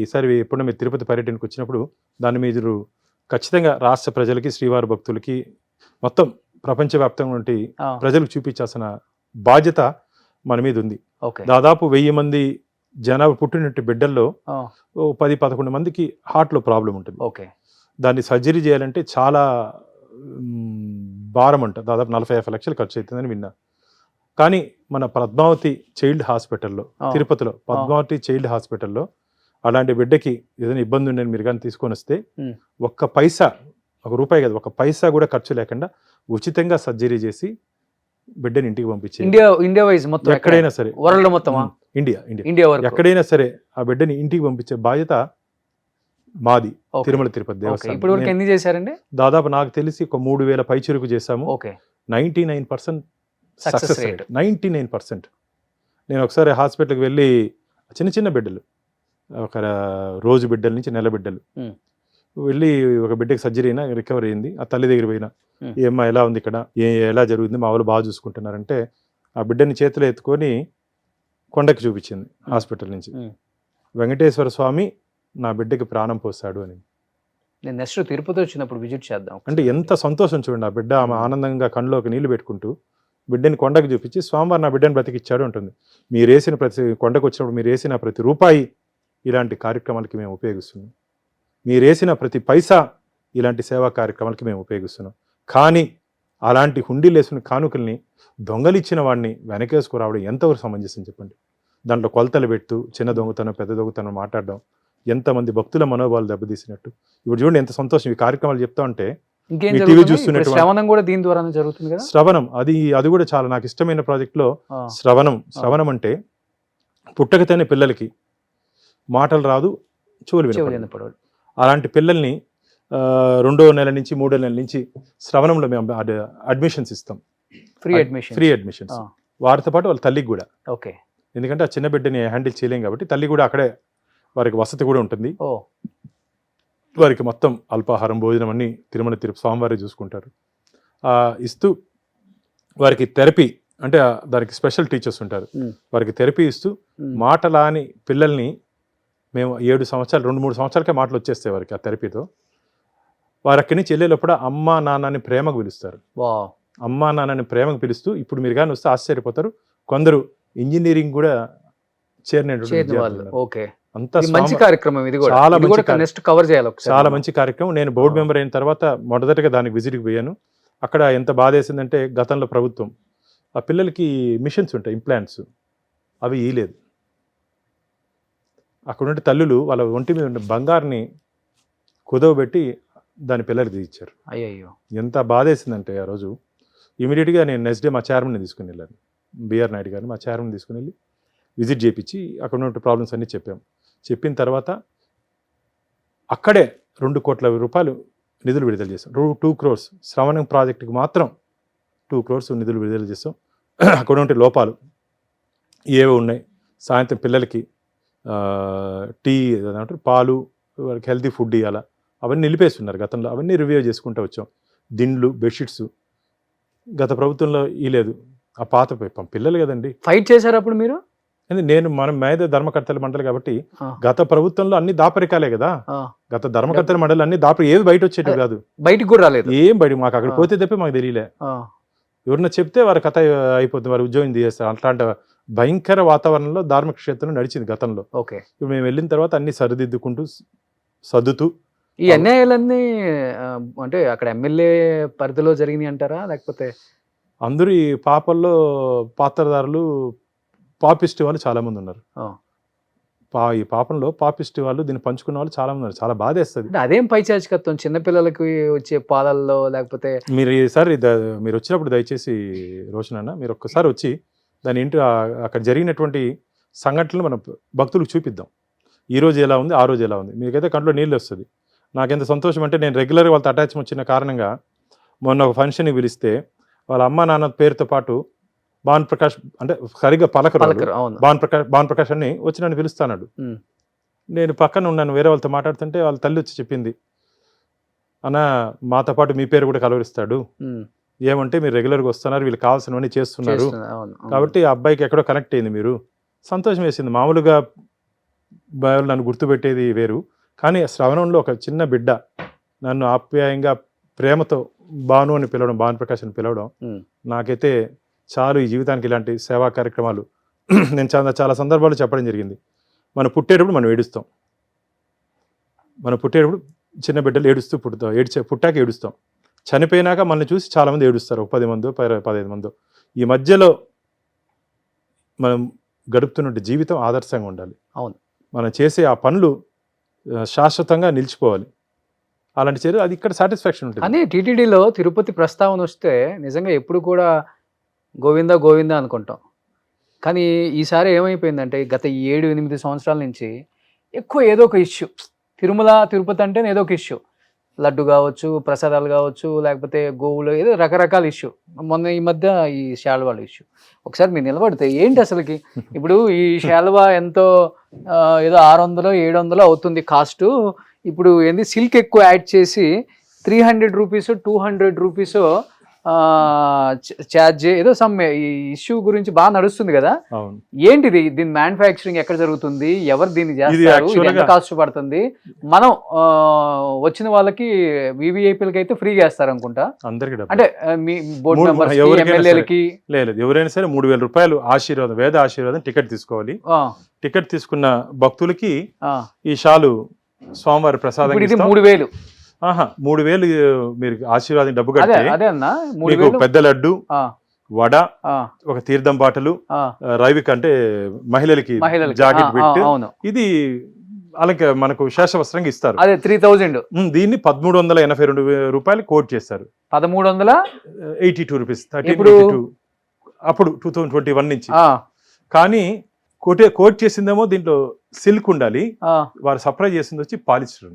[SPEAKER 4] ఈసారి ఎప్పుడైనా మీరు తిరుపతి పర్యటనకు వచ్చినప్పుడు దాన్ని మీరు ఖచ్చితంగా రాష్ట్ర ప్రజలకి, శ్రీవారి భక్తులకి, మొత్తం ప్రపంచవ్యాప్తంగా ఉండి
[SPEAKER 2] ఆ,
[SPEAKER 4] ప్రజలకు చూపించాల్సిన బాధ్యత మన మీద ఉంది.
[SPEAKER 2] ఓకే.
[SPEAKER 4] దాదాపు 1000 మంది జనాభా పుట్టినట్టు బిడ్డల్లో
[SPEAKER 2] ఆ,
[SPEAKER 4] 10-11 మందికి హార్ట్లో ప్రాబ్లం ఉంటుంది.
[SPEAKER 2] ఓకే.
[SPEAKER 4] దాన్ని సర్జరీ చేయాలంటే చాలా భారం అంట, దాదాపు 40-50 లక్షలు ఖర్చు అవుతుందని విన్నా. కానీ మన పద్మావతి చైల్డ్ హాస్పిటల్లో,
[SPEAKER 2] ఆ.
[SPEAKER 4] తిరుపతిలో పద్మావతి చైల్డ్ హాస్పిటల్లో అలాంటి బిడ్డకి ఏదైనా ఇబ్బంది ఉండని మీరు కానీ తీసుకొని వస్తే
[SPEAKER 2] ఉమ్.
[SPEAKER 4] ఒక్క పైసా, ₹1 కాదు, ఒక్క పైసా కూడా ఖర్చు లేకుండా ఉచితంగా సర్జరీ చేసి బిడ్డని ఇంటికి పంపించే,
[SPEAKER 2] ఇండియా వైజ్ మొత్తం
[SPEAKER 4] ఎక్కడైనా సరే,
[SPEAKER 2] వరల్డ్ మొత్తమా?
[SPEAKER 4] ఇండియా
[SPEAKER 2] ఇండియా వరకు
[SPEAKER 4] ఎక్కడైనా సరే ఆ బిడ్డని ఇంటికి పంపించే బాధ్యత మాది,
[SPEAKER 2] ఓకే.
[SPEAKER 4] తిరుమల తిరుపతి
[SPEAKER 2] ఓకే.
[SPEAKER 4] దేవస్థానం.
[SPEAKER 2] ఇప్పటి వరకు ఎన్ని చేశారండి?
[SPEAKER 4] దాదాపు నాకు తెలిసి ఒక 3000 పైచురుకు చేశాము.
[SPEAKER 2] Okay.
[SPEAKER 4] 99%
[SPEAKER 2] Success
[SPEAKER 4] success
[SPEAKER 2] rate.
[SPEAKER 4] Rate 99%. నేను ఒకసారి హాస్పిటల్కి వెళ్ళి చిన్న చిన్న బిడ్డలు, ఒక రోజు బిడ్డల నుంచి నెల బిడ్డలు
[SPEAKER 2] Hmm.
[SPEAKER 4] వెళ్ళి ఒక బిడ్డకి సర్జరీ అయినా రికవర్ అయింది. ఆ తల్లి దగ్గర పోయినా,
[SPEAKER 2] Hmm.
[SPEAKER 4] ఏమ్మా ఎలా ఉంది ఇక్కడ, ఎలా జరుగుతుంది, మా వాళ్ళు బాగా చూసుకుంటున్నారంటే ఆ బిడ్డని చేతిలో ఎత్తుకొని కొండకి చూపించింది హాస్పిటల్ నుంచి.
[SPEAKER 2] Hmm.
[SPEAKER 4] వెంకటేశ్వర స్వామి నా బిడ్డకి ప్రాణం పోస్తాడు అని.
[SPEAKER 2] నేను నెక్స్ట్ తిరుపతి వచ్చినప్పుడు విజిట్ చేద్దాం.
[SPEAKER 4] అంటే ఎంత సంతోషం చూడండి, ఆ బిడ్డ ఆమె ఆనందంగా కళ్ళలోకి నీళ్లు పెట్టుకుంటూ బిడ్డని కొండకు చూపించి స్వామివారు నా బిడ్డని బ్రతికిచ్చాడు ఉంటుంది. మీరు వేసిన ప్రతి కొండకు వచ్చినప్పుడు మీరు వేసిన ప్రతి రూపాయి ఇలాంటి కార్యక్రమాలకి మేము ఉపయోగిస్తున్నాం. మీరు వేసిన ప్రతి పైసా ఇలాంటి సేవా కార్యక్రమాలకి మేము ఉపయోగిస్తున్నాం. కానీ అలాంటి హుండీలు వేసిన కానుకల్ని దొంగలిచ్చిన వాడిని వెనకేసుకురావడం ఎంతవరకు సమంజసం చెప్పండి. దాంట్లో కొలతలు పెట్టు, చిన్న దొంగతనం పెద్ద దొంగతనం మాట్లాడడం ఎంతమంది భక్తుల మనోభావాలు దెబ్బతీసినట్టు. ఇప్పుడు చూడండి ఎంత సంతోషం, ఈ కార్యక్రమాలు చెప్తా ఉంటే.
[SPEAKER 2] ఇంకేం
[SPEAKER 4] మీ టీవీ
[SPEAKER 2] జరుగుతుంది?
[SPEAKER 4] చూస్తున్నటువంటి-
[SPEAKER 2] ఇప్పుడు శ్రవణం కూడా దీని ద్వారానే జరుగుతుంది కదా?
[SPEAKER 4] శ్రవణం, అది కూడా చాలా నాకు ఇష్టమైన ప్రాజెక్ట్లో
[SPEAKER 2] ఆ,
[SPEAKER 4] శ్రవణం అంటే పుట్టకతోనే పిల్లలకి మాటలు రాదు, చెవులు
[SPEAKER 2] చెవులు
[SPEAKER 4] వినపడదు.
[SPEAKER 2] వినపడవు.
[SPEAKER 4] అలాంటి పిల్లల్ని 2వ నెల నుంచి 3వ నెల నుంచి శ్రవణంలో మేము అడ్మిషన్స్ ఇస్తాం.
[SPEAKER 2] Free admission.
[SPEAKER 4] Free admissions.
[SPEAKER 2] ఆ.
[SPEAKER 4] వారితో పాటు వాళ్ళ తల్లికి కూడా,
[SPEAKER 2] ఓకే.
[SPEAKER 4] ఎందుకంటే ఆ చిన్న బిడ్డని హ్యాండిల్ చేయలేం కాబట్టి తల్లి కూడా అక్కడే, వారికి వసతి కూడా ఉంటుంది.
[SPEAKER 2] ఓ,
[SPEAKER 4] వారికి మొత్తం అల్పాహారం, భోజనం అన్ని తిరుపతి స్వామివారి చూసుకుంటారు. ఇస్తూ వారికి థెరపీ, అంటే దానికి స్పెషల్ టీచర్స్ ఉంటారు,
[SPEAKER 2] ఉమ్,
[SPEAKER 4] వారికి థెరపీ ఇస్తూ
[SPEAKER 2] ఉమ్.
[SPEAKER 4] మాటలాని పిల్లల్ని మేము 7 సంవత్సరాలు 2-3 సంవత్సరాలకే మాటలు వచ్చేస్తాయి వారికి ఆ థెరపీతో. వారు అక్కడి నుంచి వెళ్ళేటప్పుడు అమ్మా నాన్నని ప్రేమకు పిలుస్తారు.
[SPEAKER 2] వావ్.
[SPEAKER 4] అమ్మా నాన్నని ప్రేమకు పిలుస్తూ, ఇప్పుడు మీరు కానీ వస్తే ఆశ్చర్యపోతారు, కొందరు ఇంజనీరింగ్ కూడా చేరినటువంటి
[SPEAKER 2] చేరిన
[SPEAKER 4] విద్యార్థులు
[SPEAKER 2] వాళ్ళు.
[SPEAKER 4] ఉన్నారు.
[SPEAKER 2] ఓకే.
[SPEAKER 4] అంతా
[SPEAKER 2] ఇది మంచి కార్యక్రమం. ఇది కూడా
[SPEAKER 4] చాలా
[SPEAKER 2] ఇది
[SPEAKER 4] మంచి
[SPEAKER 2] కూడా నెక్స్ట్ కవర్ చేయాలి ఒకసారి.
[SPEAKER 4] చాలా మంచి కార్యక్రమం. నేను బోర్డు మెంబర్ అయిన తర్వాత మొదటగా దానికి విజిట్కి పోయాను. అక్కడ ఎంత బాధ వేసిందంటే, గతంలో ప్రభుత్వం ఆ పిల్లలకి మిషన్స్ ఉంటాయి, ఇంప్లాంట్స్, అవి ఇయలేదు. అక్కడ ఉండే తల్లులు వాళ్ళ ఒంటి మీద ఉన్న బంగారుని కుదవబెట్టి దాని పిల్లలకి ఇచ్చారు.
[SPEAKER 2] అయ్యయ్యో.
[SPEAKER 4] ఎంత బాధ వేసిందంటే ఆ రోజు ఇమీడియట్గా నేను నెక్స్ట్ డే మా చైర్మన్ని తీసుకుని వెళ్ళాను, బిఆర్ నాయుడు గారిని, మా చైర్మన్ తీసుకుని వెళ్ళి విజిట్ చేయించి అక్కడ ఉన్న ప్రాబ్లమ్స్ అన్నీ చెప్పాం. చెప్పిన తర్వాత అక్కడే 2 కోట్ల రూపాయలు నిధులు విడుదల చేస్తాం. 2 crores శ్రవణం ప్రాజెక్టుకి మాత్రం 2 crores నిధులు విడుదల చేస్తాం. అక్కడ ఉంటే లోపాలు ఏవో ఉన్నాయి, సాయంత్రం పిల్లలకి టీ ఏదంటారు, పాలు, వాళ్ళకి హెల్తీ ఫుడ్ ఇవ్వాలా, అవన్నీ నిలిపేస్తున్నారు గతంలో. అవన్నీ రివ్యూ చేసుకుంటూ వచ్చాం. దిండ్లు, బెడ్షీట్స్ గత ప్రభుత్వంలో ఇలేదు. ఆ పాత పిల్లలు కదండి.
[SPEAKER 2] ఫైట్ చేశారు అప్పుడు మీరు?
[SPEAKER 4] నేను మనం మేధ ధర్మకర్తల మండలి కాబట్టి
[SPEAKER 2] ఆ.
[SPEAKER 4] గత ప్రభుత్వంలో అన్ని దాపరికాలే కదా.
[SPEAKER 2] ఆ,
[SPEAKER 4] గత ధర్మకర్తల మండలి అన్ని ఏవి బయట వచ్చేటివి కాదు,
[SPEAKER 2] బయటికి కూడా రాలేదు.
[SPEAKER 4] ఏం బయట మాకు అక్కడ
[SPEAKER 2] ఆ.
[SPEAKER 4] పోతే తప్పి మాకు తెలియలే.
[SPEAKER 2] ఆ,
[SPEAKER 4] ఎవరన్నా చెప్తే వారి కథ అయిపోతుంది, వారి ఉద్యోగం తీసేస్తారు. అట్లాంటి భయంకర వాతావరణంలో ధార్మిక క్షేత్రం నడిచింది గతంలో.
[SPEAKER 2] ఓకే.
[SPEAKER 4] ఇప్పుడు మేము వెళ్ళిన తర్వాత అన్ని సరిదిద్దుకుంటూ సర్దుతూ.
[SPEAKER 2] ఈ అన్యాయాలన్నీ అంటే అక్కడ ఎమ్మెల్యే పరిధిలో జరిగినాయి అంటారా, లేకపోతే?
[SPEAKER 4] అందరూ ఈ పాపల్లో పాత్రదారులు, పాపిస్ట్ వాళ్ళు చాలా మంది ఉన్నారు.
[SPEAKER 2] ఆ.
[SPEAKER 4] ఈ పాపంలో పాపిస్ట్ వాళ్ళు దీన్ని పంచుకున్న వాళ్ళు చాలా మంది ఉన్నారు. చాలా బాధేస్తుంది.
[SPEAKER 2] అంటే అదేం పైచాచికత్వం, చిన్నపిల్లలకి వచ్చే పాలల్లో లేకపోతే
[SPEAKER 4] మీరు ఈసారి మీరు వచ్చినప్పుడు దయచేసి రోషన్ అన్న మీరు ఒక్కసారి వచ్చి దాని ఇంటి అక్కడ జరిగినటువంటి సంఘటనలు మన భక్తులకు చూపిద్దాం. ఈ రోజు ఎలా ఉంది, ఆ రోజు ఎలా ఉంది, మీకైతే కంట్లో నీళ్ళు వస్తుంది. నాకెంత సంతోషం అంటే నేను రెగ్యులర్గా వాళ్ళతో అటాచ్మెంట్ వచ్చిన కారణంగా మొన్న ఒక ఫంక్షన్కి పిలిస్తే వాళ్ళ అమ్మ నాన్న పేరుతో పాటు భాన్ ప్రకాష్ అంటే సరిగ్గా పలకరు,
[SPEAKER 2] అవును.
[SPEAKER 4] భాన్ ప్రకాష్ అని వచ్చి నన్ను పిలుస్తాడు. నేను పక్కన ఉన్నాను, వేరే వాళ్ళతో మాట్లాడుతుంటే వాళ్ళ తల్లి వచ్చి చెప్పింది, అన్న మాతో పాటు మీ పేరు కూడా కలవరిస్తాడు, ఏమంటే మీరు రెగ్యులర్గా వస్తున్నారు, వీళ్ళు కావాల్సినవన్నీ చేస్తున్నారు కాబట్టి ఆ అబ్బాయికి ఎక్కడో కనెక్ట్ అయింది. మీరు సంతోషం వేసింది. మామూలుగా నన్ను గుర్తుపెట్టేది వేరు, కానీ శ్రవణంలో ఒక చిన్న బిడ్డ నన్ను ఆప్యాయంగా ప్రేమతో భాను అని పిలవడం, భాను ప్రకాష్ అని పిలవడం నాకైతే చాలు. ఈ జీవితానికి ఇలాంటి సేవా కార్యక్రమాలు నేను చాలా సందర్భాలు చెప్పడం జరిగింది. మనం పుట్టేటప్పుడు మనం ఏడుస్తాం, మనం పుట్టేటప్పుడు చిన్న బిడ్డలు ఏడుస్తూ పుట్టాక ఏడుస్తాం. చనిపోయినాక మనల్ని చూసి చాలామంది ఏడుస్తారు, ఒక 10 మందో 15 మందో. ఈ మధ్యలో మనం గడుపుతున్న జీవితం ఆదర్శంగా ఉండాలి.
[SPEAKER 2] అవును,
[SPEAKER 4] మనం చేసే ఆ పనులు శాశ్వతంగా నిలిచిపోవాలి. అలాంటి చర్యలు అది ఇక్కడ సాటిస్ఫాక్షన్ ఉంటుంది.
[SPEAKER 2] కానీ టీటీడీలో తిరుపతి ప్రస్తావన వస్తే నిజంగా ఎప్పుడు కూడా గోవిందా గోవిందా అనుకుంటాం. కానీ ఈసారి ఏమైపోయిందంటే గత 7-8 సంవత్సరాల నుంచి ఎక్కువ ఏదో ఒక ఇష్యూ, తిరుమల తిరుపతి అంటే ఏదో ఒక ఇష్యూ, లడ్డు కావచ్చు, ప్రసాదాలు కావచ్చు, లేకపోతే గోవులు, ఏదో రకరకాల ఇష్యూ. మొన్న ఈ మధ్య ఈ శాల్వాల ఇష్యూ. ఒకసారి మీరు నిలబడితే ఏంటి అసలుకి, ఇప్పుడు ఈ శాల్వా ఎంతో ఏదో 600-700 అవుతుంది కాస్ట్. ఇప్పుడు ఏంది సిల్క్ ఎక్కువ యాడ్ చేసి 300 రూపీస్ 200 రూపీస్ ఛార్జ్, ఏదో సమ్ ఈ ఇష్యూ గురించి బాగా నడుస్తుంది కదా. ఏంటిది, దీని మ్యానుఫ్యాక్చరింగ్ ఎక్కడ జరుగుతుంది, ఎవరు దీన్ని చేస్తారు, ఇది ఎంత కాస్ట్ పడుతుంది, మనం వచ్చిన వాళ్ళకి వివిఐపీలకి అయితే ఫ్రీగా వేస్తారు అనుకుంటా, అంటే మీ బోర్డు మెంబర్స్ ఎమ్మెల్యేలకి
[SPEAKER 4] లేదు, ఎవరైనా సరే 3000 రూపాయలు ఆశీర్వాదం, వేద ఆశీర్వాదం టికెట్ తీసుకోవాలి. టికెట్ తీసుకున్న భక్తులకి ఈ షాలు స్వామివారి ప్రసాదం.
[SPEAKER 2] ఇది 3000.
[SPEAKER 4] 3000 మీరు ఆశీర్వాదం డబ్బు కడితే మీకు పెద్ద లడ్డు, వడ, ఒక తీర్థం బాటలు, రైవిక్ అంటే మహిళలకి జాకెట్ పెట్టి, ఇది అలాగే మనకు శేషవస్త్రంగా ఇస్తారు.
[SPEAKER 2] అదే 3000.
[SPEAKER 4] దీన్ని 1382 రూపాయలు కోట్ చేస్తారు.
[SPEAKER 2] 1382
[SPEAKER 4] రూపీస్ అప్పుడు 2021 నుంచి. కానీ కోట్ చేసిందేమో దీంట్లో సిల్క్ ఉండాలి, వారు సప్లై చేసింది వచ్చి పాలిస్టర్.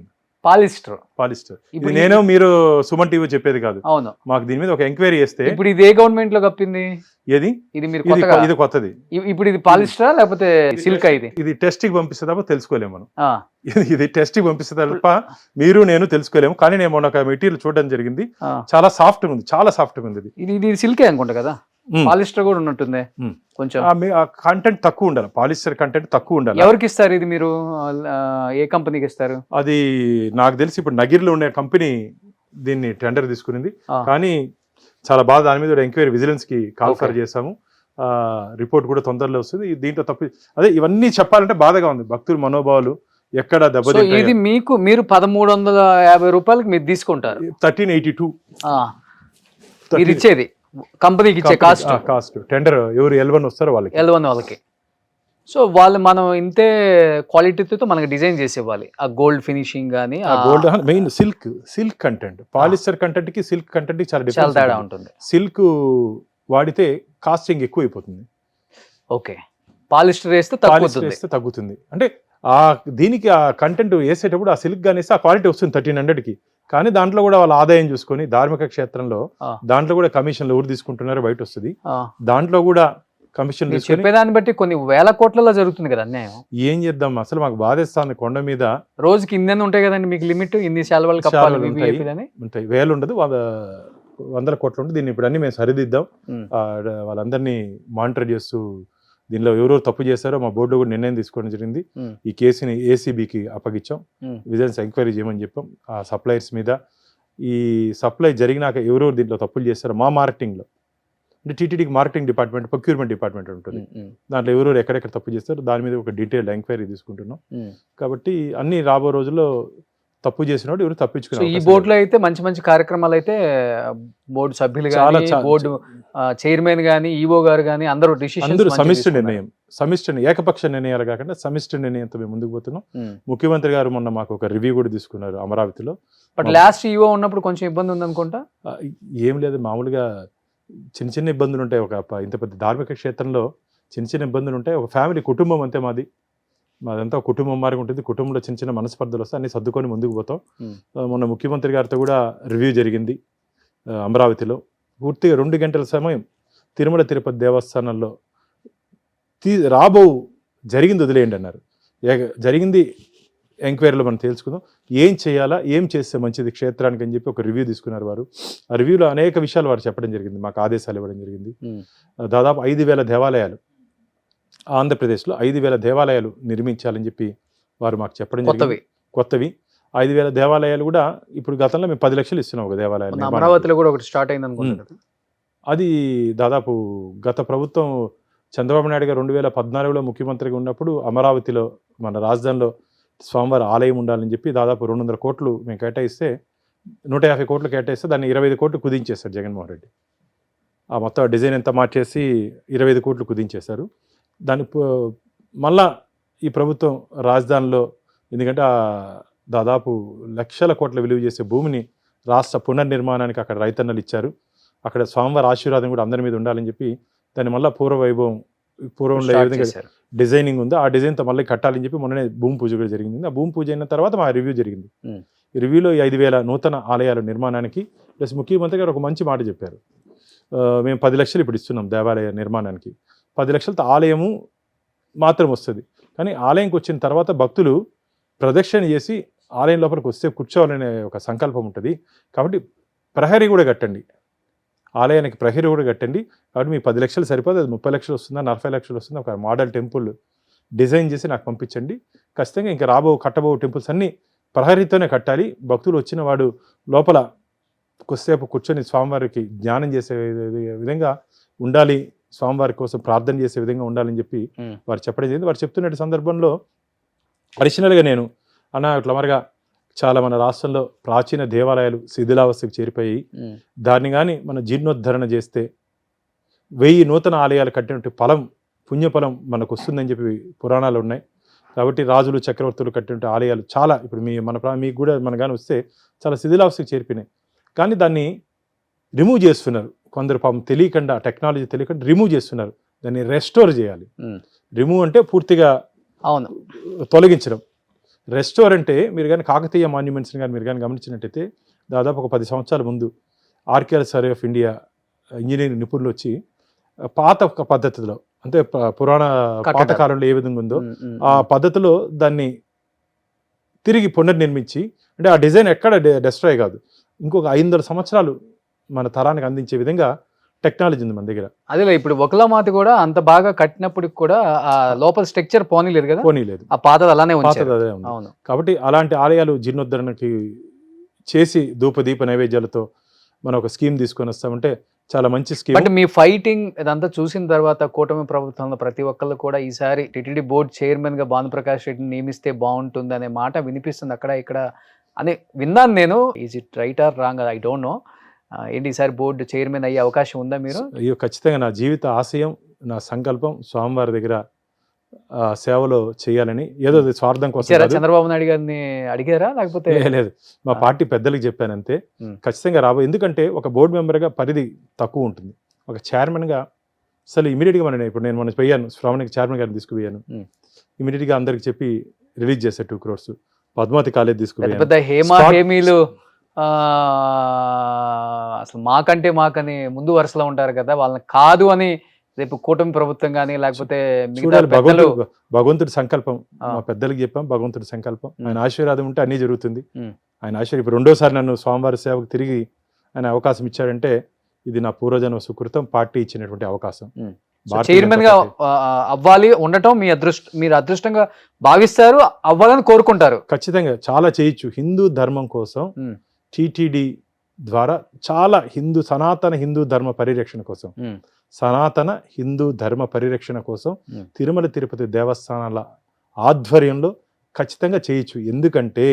[SPEAKER 4] ఇది నేను మీరు సుమన్ టీవీ చెప్పేది కాదు.
[SPEAKER 2] అవును,
[SPEAKER 4] మాకు దీని మీద ఒక ఎంక్వైరీ చేస్తే
[SPEAKER 2] ఇప్పుడు ఇది ఏ గవర్నమెంట్ లో కప్పింది,
[SPEAKER 4] ఏది
[SPEAKER 2] ఇది మీరు
[SPEAKER 4] ఇది కొత్తది.
[SPEAKER 2] ఇప్పుడు ఇది పాలిస్టరా లేకపోతే సిల్క్? ఇది
[SPEAKER 4] టెస్ట్ కి పంపిస్తే తప్ప తెలుసుకోలేము మనం. ఇది టెస్ట్ కి పంపిస్తే తప్ప మీరు నేను తెలుసుకోలేము. కానీ నేను మొన్న ఒక మెటీరియల్ చూడడం జరిగింది, చాలా సాఫ్ట్ ఉంది, చాలా సాఫ్ట్ ఉంది.
[SPEAKER 2] ఇది సిల్కే అనుకుంటా కదా, పాలిస్టర్ కూడా ఉన్నట్టుంది కొంచెం.
[SPEAKER 4] కంటెంట్ తక్కువ ఉండాలి, పాలిస్టర్ కంటెంట్ తక్కువ ఉండాలి.
[SPEAKER 2] ఎవరికి ఇస్తారు ఇది, మీరు ఏ కంపెనీకి ఇస్తారు?
[SPEAKER 4] అది నాకు తెలిసి ఇప్పుడు నగిరిలో ఉండే కంపెనీ దీన్ని టెండర్ తీసుకునింది. కానీ చాలా బాగా దాని మీద ఎంక్వైరీ విజిలెన్స్ కి కాల్ఫర్ చేశాము. రిపోర్ట్ కూడా తొందరలో వస్తుంది. దీంట్లో తప్పి అదే ఇవన్నీ చెప్పాలంటే బాధగా ఉంది. భక్తుల మనోభావాలు ఎక్కడ దెబ్బతింటాయి.
[SPEAKER 2] ఇది మీరు 1350 రూపాయలకి మీరు తీసుకుంటారు.
[SPEAKER 4] 1382
[SPEAKER 2] మీరు ఇచ్చేది కంపెనీకి ఇచ్చే
[SPEAKER 4] కాస్ట్. టెండర్ ఎవరు L1 వస్తారో వాళ్ళకి. సో వాళ్ళు మనం ఇంతే క్వాలిటీతో మనకి డిజైన్ చేసి ఇవ్వాలి. ఆ గోల్డ్ ఫినిషింగ్ కానీ, gold main silk content, polyester content కి సిల్క్ కంటెంట్ కి చాలా
[SPEAKER 2] తేడా ఉంటుంది.
[SPEAKER 4] సిల్క్ వాడితే కాస్టింగ్ ఎక్కువ అయిపోతుంది.
[SPEAKER 2] ఓకే, పాలిస్టర్ వేస్తే
[SPEAKER 4] తగ్గుతుంది. అంటే దీనికి ఆ కంటెంట్ వేసేటప్పుడు ఆ సిల్క్ గానే ఆ క్వాలిటీ వస్తుంది 1300కి. కానీ దాంట్లో కూడా వాళ్ళ ఆదాయం చూసుకొని ధార్మిక క్షేత్రంలో దాంట్లో కూడా కమిషన్లు ఎవరు తీసుకుంటున్నారో బయట వస్తుంది. దాంట్లో కూడా కమిషన్
[SPEAKER 2] చెప్పేదాన్ని బట్టి కొన్ని వేల కోట్లలో జరుగుతుంది కదా అన్యాయం.
[SPEAKER 4] ఏం చేద్దాం, అసలు మాకు బాధేస్తుంది. కొండ మీద
[SPEAKER 2] రోజుకి ఇన్ని ఉంటాయి కదండి మీకు లిమిట్, ఇన్ని శాలువాలు
[SPEAKER 4] ఉంటాయి, వేలు ఉండదు, 100 కోట్లు ఉంటుంది. దీన్ని ఇప్పుడు అన్ని మేము సరిదిద్దాం. వాళ్ళందరినీ మానిటర్ చేస్తూ దీనిలో ఎవరెవరు తప్పు చేశారో మా బోర్డు కూడా నిర్ణయం తీసుకోవడం జరిగింది. ఈ కేసుని ఏసీబీకి అప్పగించాం, విజిలెన్స్ ఎంక్వైరీ చేయమని చెప్పాం. ఆ సప్లయర్స్ మీద ఈ సప్లై జరిగినాక ఎవరెవరు దీంట్లో తప్పులు చేస్తారో మా మార్కెటింగ్లో, అంటే టీటీడీకి మార్కెటింగ్ డిపార్ట్మెంట్, ప్రొక్యూర్మెంట్ డిపార్ట్మెంట్ ఉంటుంది, దాంట్లో ఎవరెవరు ఎక్కడెక్కడ తప్పు చేస్తారో దాని మీద ఒక డీటెయిల్డ్ ఎంక్వైరీ తీసుకుంటున్నాం. కాబట్టి అన్ని రాబో రోజుల్లో తప్పు చేసినోడు ఎవరు
[SPEAKER 2] సో
[SPEAKER 4] తప్పించుకునే
[SPEAKER 2] ఈ
[SPEAKER 4] అవకాశం
[SPEAKER 2] బోర్డులో అయితే మంచి మంచి కార్యక్రమాలు అయితే బోర్డు సభ్యులు
[SPEAKER 4] చాలా
[SPEAKER 2] కానీ బోర్డు చైర్మన్ కానీ ఈఓ గారు కానీ అందరూ
[SPEAKER 4] అందరూ సమిష్టి
[SPEAKER 2] డిసిషన్
[SPEAKER 4] నిర్ణయం, ఏకపక్ష నిర్ణయాలు కాకుండా సమిష్టి నిర్ణయంతో మేము ముందుకు పోతున్నాం. ముఖ్యమంత్రి గారు మొన్న మాకు ఒక రివ్యూ కూడా తీసుకున్నారు అమరావతిలో.
[SPEAKER 2] బట్ లాస్ట్ ఈఓ ఉన్నప్పుడు కొంచెం ఇబ్బంది ఉంది అనుకుంటా.
[SPEAKER 4] ఏం లేదు, మామూలుగా చిన్న చిన్న ఇబ్బందులు ఉంటాయి. ఇంత పెద్ద ధార్మిక క్షేత్రంలో చిన్న చిన్న ఇబ్బందులు ఉంటాయి. ఒక ఫ్యామిలీ కుటుంబం అంతే మాదంతా ఒక కుటుంబం మారి ఉంటుంది. కుటుంబంలో చిన్న చిన్న మనస్పర్ధలు వస్తే అన్ని సర్దుకొని ముందుకు పోతాం. మొన్న ముఖ్యమంత్రి గారితో కూడా రివ్యూ జరిగింది అమరావతిలో. పూర్తిగా 2 గంటల సమయం తిరుమల తిరుపతి దేవస్థానంలో జరిగింది వదిలేయండి అన్నారు. జరిగింది ఎంక్వైరీలో మనం తెలుసుకుందాం, ఏం చేయాలా, ఏం చేస్తే మంచిది క్షేత్రానికి అని చెప్పి ఒక రివ్యూ తీసుకున్నారు వారు. ఆ రివ్యూలో అనేక విషయాలు వారు చెప్పడం జరిగింది, మాకు ఆదేశాలు ఇవ్వడం జరిగింది. దాదాపు 5,000 దేవాలయాలు ఆంధ్రప్రదేశ్లో 5,000 దేవాలయాలు నిర్మించాలని చెప్పి వారు మాకు చెప్పడం జరిగింది. కొత్తవి 5,000 దేవాలయాలు కూడా ఇప్పుడు గతంలో మేము 10 లక్షలు ఇస్తున్నాం ఒక దేవాలయాలు.
[SPEAKER 2] అమరావతిలో కూడా ఒకటి స్టార్ట్ అయింది అనుకుంటున్నాను.
[SPEAKER 4] అది దాదాపు గత ప్రభుత్వం చంద్రబాబు నాయుడు గారు 2014లో ముఖ్యమంత్రిగా ఉన్నప్పుడు అమరావతిలో మన రాజధానిలో స్వామివారి ఆలయం ఉండాలని చెప్పి దాదాపు 200 కోట్లు మేము కేటాయిస్తే 150 కోట్లు కేటాయిస్తే దాన్ని 25 కోట్లు కుదించేశారు జగన్మోహన్ రెడ్డి. ఆ మొత్తం డిజైన్ ఎంత మార్చేసి 25 కోట్లు కుదించేశారు. దాని మళ్ళా ఈ ప్రభుత్వం రాజధానిలో, ఎందుకంటే దాదాపు లక్షల కోట్ల విలువ చేసే భూమిని రాష్ట్ర పునర్నిర్మాణానికి అక్కడ రైతన్నలు ఇచ్చారు. అక్కడ స్వామివారి ఆశీర్వాదం కూడా అందరి మీద ఉండాలని చెప్పి దాన్ని మళ్ళీ పూర్వంలో ఏ విధంగా డిజైనింగ్ ఉందో ఆ డిజైన్తో మళ్ళీ కట్టాలని చెప్పి మొన్ననే భూమి పూజ కూడా జరిగింది. ఆ భూమి పూజ అయిన తర్వాత మా రివ్యూ జరిగింది. ఈ రివ్యూలో 5,000 నూతన ఆలయాల నిర్మాణానికి ప్లస్ ముఖ్యమంత్రి గారు ఒక మంచి మాట చెప్పారు. మేము 10 లక్షలు ఇప్పుడు ఇస్తున్నాం దేవాలయ నిర్మాణానికి. 10 లక్షలతో ఆలయము మాత్రం వస్తుంది, కానీ ఆలయంకి వచ్చిన తర్వాత భక్తులు ప్రదక్షిణ చేసి ఆలయం లోపలికి వస్తే కూర్చోవాలనే ఒక సంకల్పం ఉంటుంది. కాబట్టి ప్రహరీ కూడా కట్టండి, ఆలయానికి ప్రహరీ కూడా కట్టండి. కాబట్టి మీ 10 లక్షలు సరిపోదు, అది 30 లక్షలు వస్తుందా 40 లక్షలు వస్తుందా, ఒక మోడల్ టెంపుల్ డిజైన్ చేసి నాకు పంపించండి. ఖచ్చితంగా ఇంకా కట్టబో టెంపుల్స్ అన్నీ ప్రహరీతోనే కట్టాలి. భక్తులు వచ్చిన వాడు లోపల కొద్దిసేపు కూర్చొని స్వామివారికి ధ్యానం చేసే విధంగా ఉండాలి, స్వామివారి కోసం ప్రార్థన చేసే విధంగా ఉండాలని చెప్పి వారు చెప్పడం జరిగింది. వారు చెప్తున్న సందర్భంలో అడిషనల్గా నేను ఇట్లా మరగా చాలా మన రాష్ట్రంలో ప్రాచీన దేవాలయాలు శిథిలావస్థకు చేరిపోయి దాన్ని కానీ మన జీర్ణోద్ధరణ చేస్తే 1000 నూతన ఆలయాలు కట్టినట్టు పుణ్యఫలం మనకు వస్తుందని చెప్పి పురాణాలు ఉన్నాయి. కాబట్టి రాజులు చక్రవర్తులు కట్టినట్టు ఆలయాలు చాలా ఇప్పుడు మీకు కూడా మన కానీ వస్తే చాలా శిథిలావస్థకు చేరిపోయినాయి. కానీ దాన్ని రిమూవ్ చేస్తున్నారు కొందరు, పాపం తెలియకుండా, టెక్నాలజీ తెలియకుండా రిమూవ్ చేస్తున్నారు. దాన్ని రెస్టోర్ చేయాలి. రిమూవ్ అంటే పూర్తిగా తొలగించడం. రెస్టోర్ అంటే మీరు కానీ కాకతీయ మాన్యుమెంట్స్ని కానీ మీరు కానీ గమనించినట్టయితే దాదాపు ఒక 10 సంవత్సరాల ముందు archaeology survey of India engineering నిపుణులు వచ్చి పాత ఒక పద్ధతిలో, అంటే పురాణ పాతకాలంలో ఏ విధంగా ఉందో ఆ పద్ధతిలో దాన్ని తిరిగి పునర్నిర్మించి, అంటే ఆ డిజైన్ ఎక్కడ డెస్ట్రాయ్ కాదు, ఇంకొక 500 సంవత్సరాలు మన తరానికి అందించే విధంగా టెక్నాలజీ ఉంది మన దగ్గర.
[SPEAKER 2] అదే ఇప్పుడు ఒకలామాత కూడా అంత బాగా కట్టినప్పటికి కూడా ఆ లోపల స్ట్రక్చర్ పోనీలేదు కదా,
[SPEAKER 4] పోనీలేదు,
[SPEAKER 2] ఆ పాతది అలానే
[SPEAKER 4] పాతది అదే ఉంది. కాబట్టి అలాంటి ఆలయాలు జీర్ణోద్ధరణకి చేసి ధూపదీప నైవేద్యాలతో మనం ఒక స్కీమ్ తీసుకొని వస్తామంటే చాలా మంచి స్కీమ్.
[SPEAKER 2] అంటే మీ ఫైటింగ్ ఇదంతా చూసిన తర్వాత కూటమి ప్రభుత్వంలో ప్రతి ఒక్కళ్ళు కూడా ఈసారి టిటిడి బోర్డు చైర్మన్ గా భానుప్రకాష్ రెడ్డిని నియమిస్తే బాగుంటుంది అనే మాట వినిపిస్తుంది అక్కడ ఇక్కడ అని విన్నాను నేను. Is it right are wrong I don't know. ఏంటి ఈసారి బోర్డు చైర్మన్ అయ్యే అవకాశం ఉందా మీరు?
[SPEAKER 4] అయ్యో ఖచ్చితంగా, నా జీవిత ఆశయం, నా సంకల్పం స్వామివారి దగ్గర సేవలో చేయాలని. ఏదో స్వార్థం కోసం.
[SPEAKER 2] చంద్రబాబు నాయుడు గారిని అడిగారా లేకపోతే? లేదు,
[SPEAKER 4] మా పార్టీ పెద్దలకు చెప్పాను అంతే. ఖచ్చితంగా ఎందుకంటే ఒక బోర్డు మెంబర్గా పరిధి తక్కువ ఉంటుంది, ఒక చైర్మన్గా అసలు ఇమీడియట్గా ఇప్పుడు నేను మొన్న పోయాను శ్రావణికి చైర్మన్ గారిని తీసుకుపోయాను. ఇమీడియట్గా అందరికి చెప్పి రిలీజ్ చేశారు 2 crores. పద్మావతి కాలేజ్ తీసుకుపోయాను.
[SPEAKER 2] అసలు మాకని ముందు వరుసలో ఉంటారు కదా, వాళ్ళని కాదు అని రేపు కూటమి ప్రభుత్వం కానీ లేకపోతే
[SPEAKER 4] భగవంతుడి సంకల్పం. మా పెద్దలకు చెప్పాం, భగవంతుడి సంకల్పం, ఆయన ఆశీర్వాదం ఉంటే అన్నీ జరుగుతుంది. ఆయన ఆశీర్వాదం ఇప్పుడు 2వ సారి నన్ను స్వామివారి సేవకు తిరిగి ఆయన అవకాశం ఇచ్చాడంటే ఇది నా పూర్వజన్మ సుకృతం, పార్టీ ఇచ్చినటువంటి అవకాశం.
[SPEAKER 2] చైర్మన్ గా అవ్వాలి ఉండటం మీరు అదృష్టంగా భావిస్తారు, అవ్వాలని కోరుకుంటారు.
[SPEAKER 4] ఖచ్చితంగా చాలా చేయొచ్చు హిందూ ధర్మం కోసం. టిటిడి ద్వారా చాలా సనాతన హిందూ ధర్మ పరిరక్షణ కోసం, సనాతన హిందూ ధర్మ పరిరక్షణ కోసం తిరుమల తిరుపతి దేవస్థానాల ఆధ్వర్యంలో ఖచ్చితంగా చేయొచ్చు. ఎందుకంటే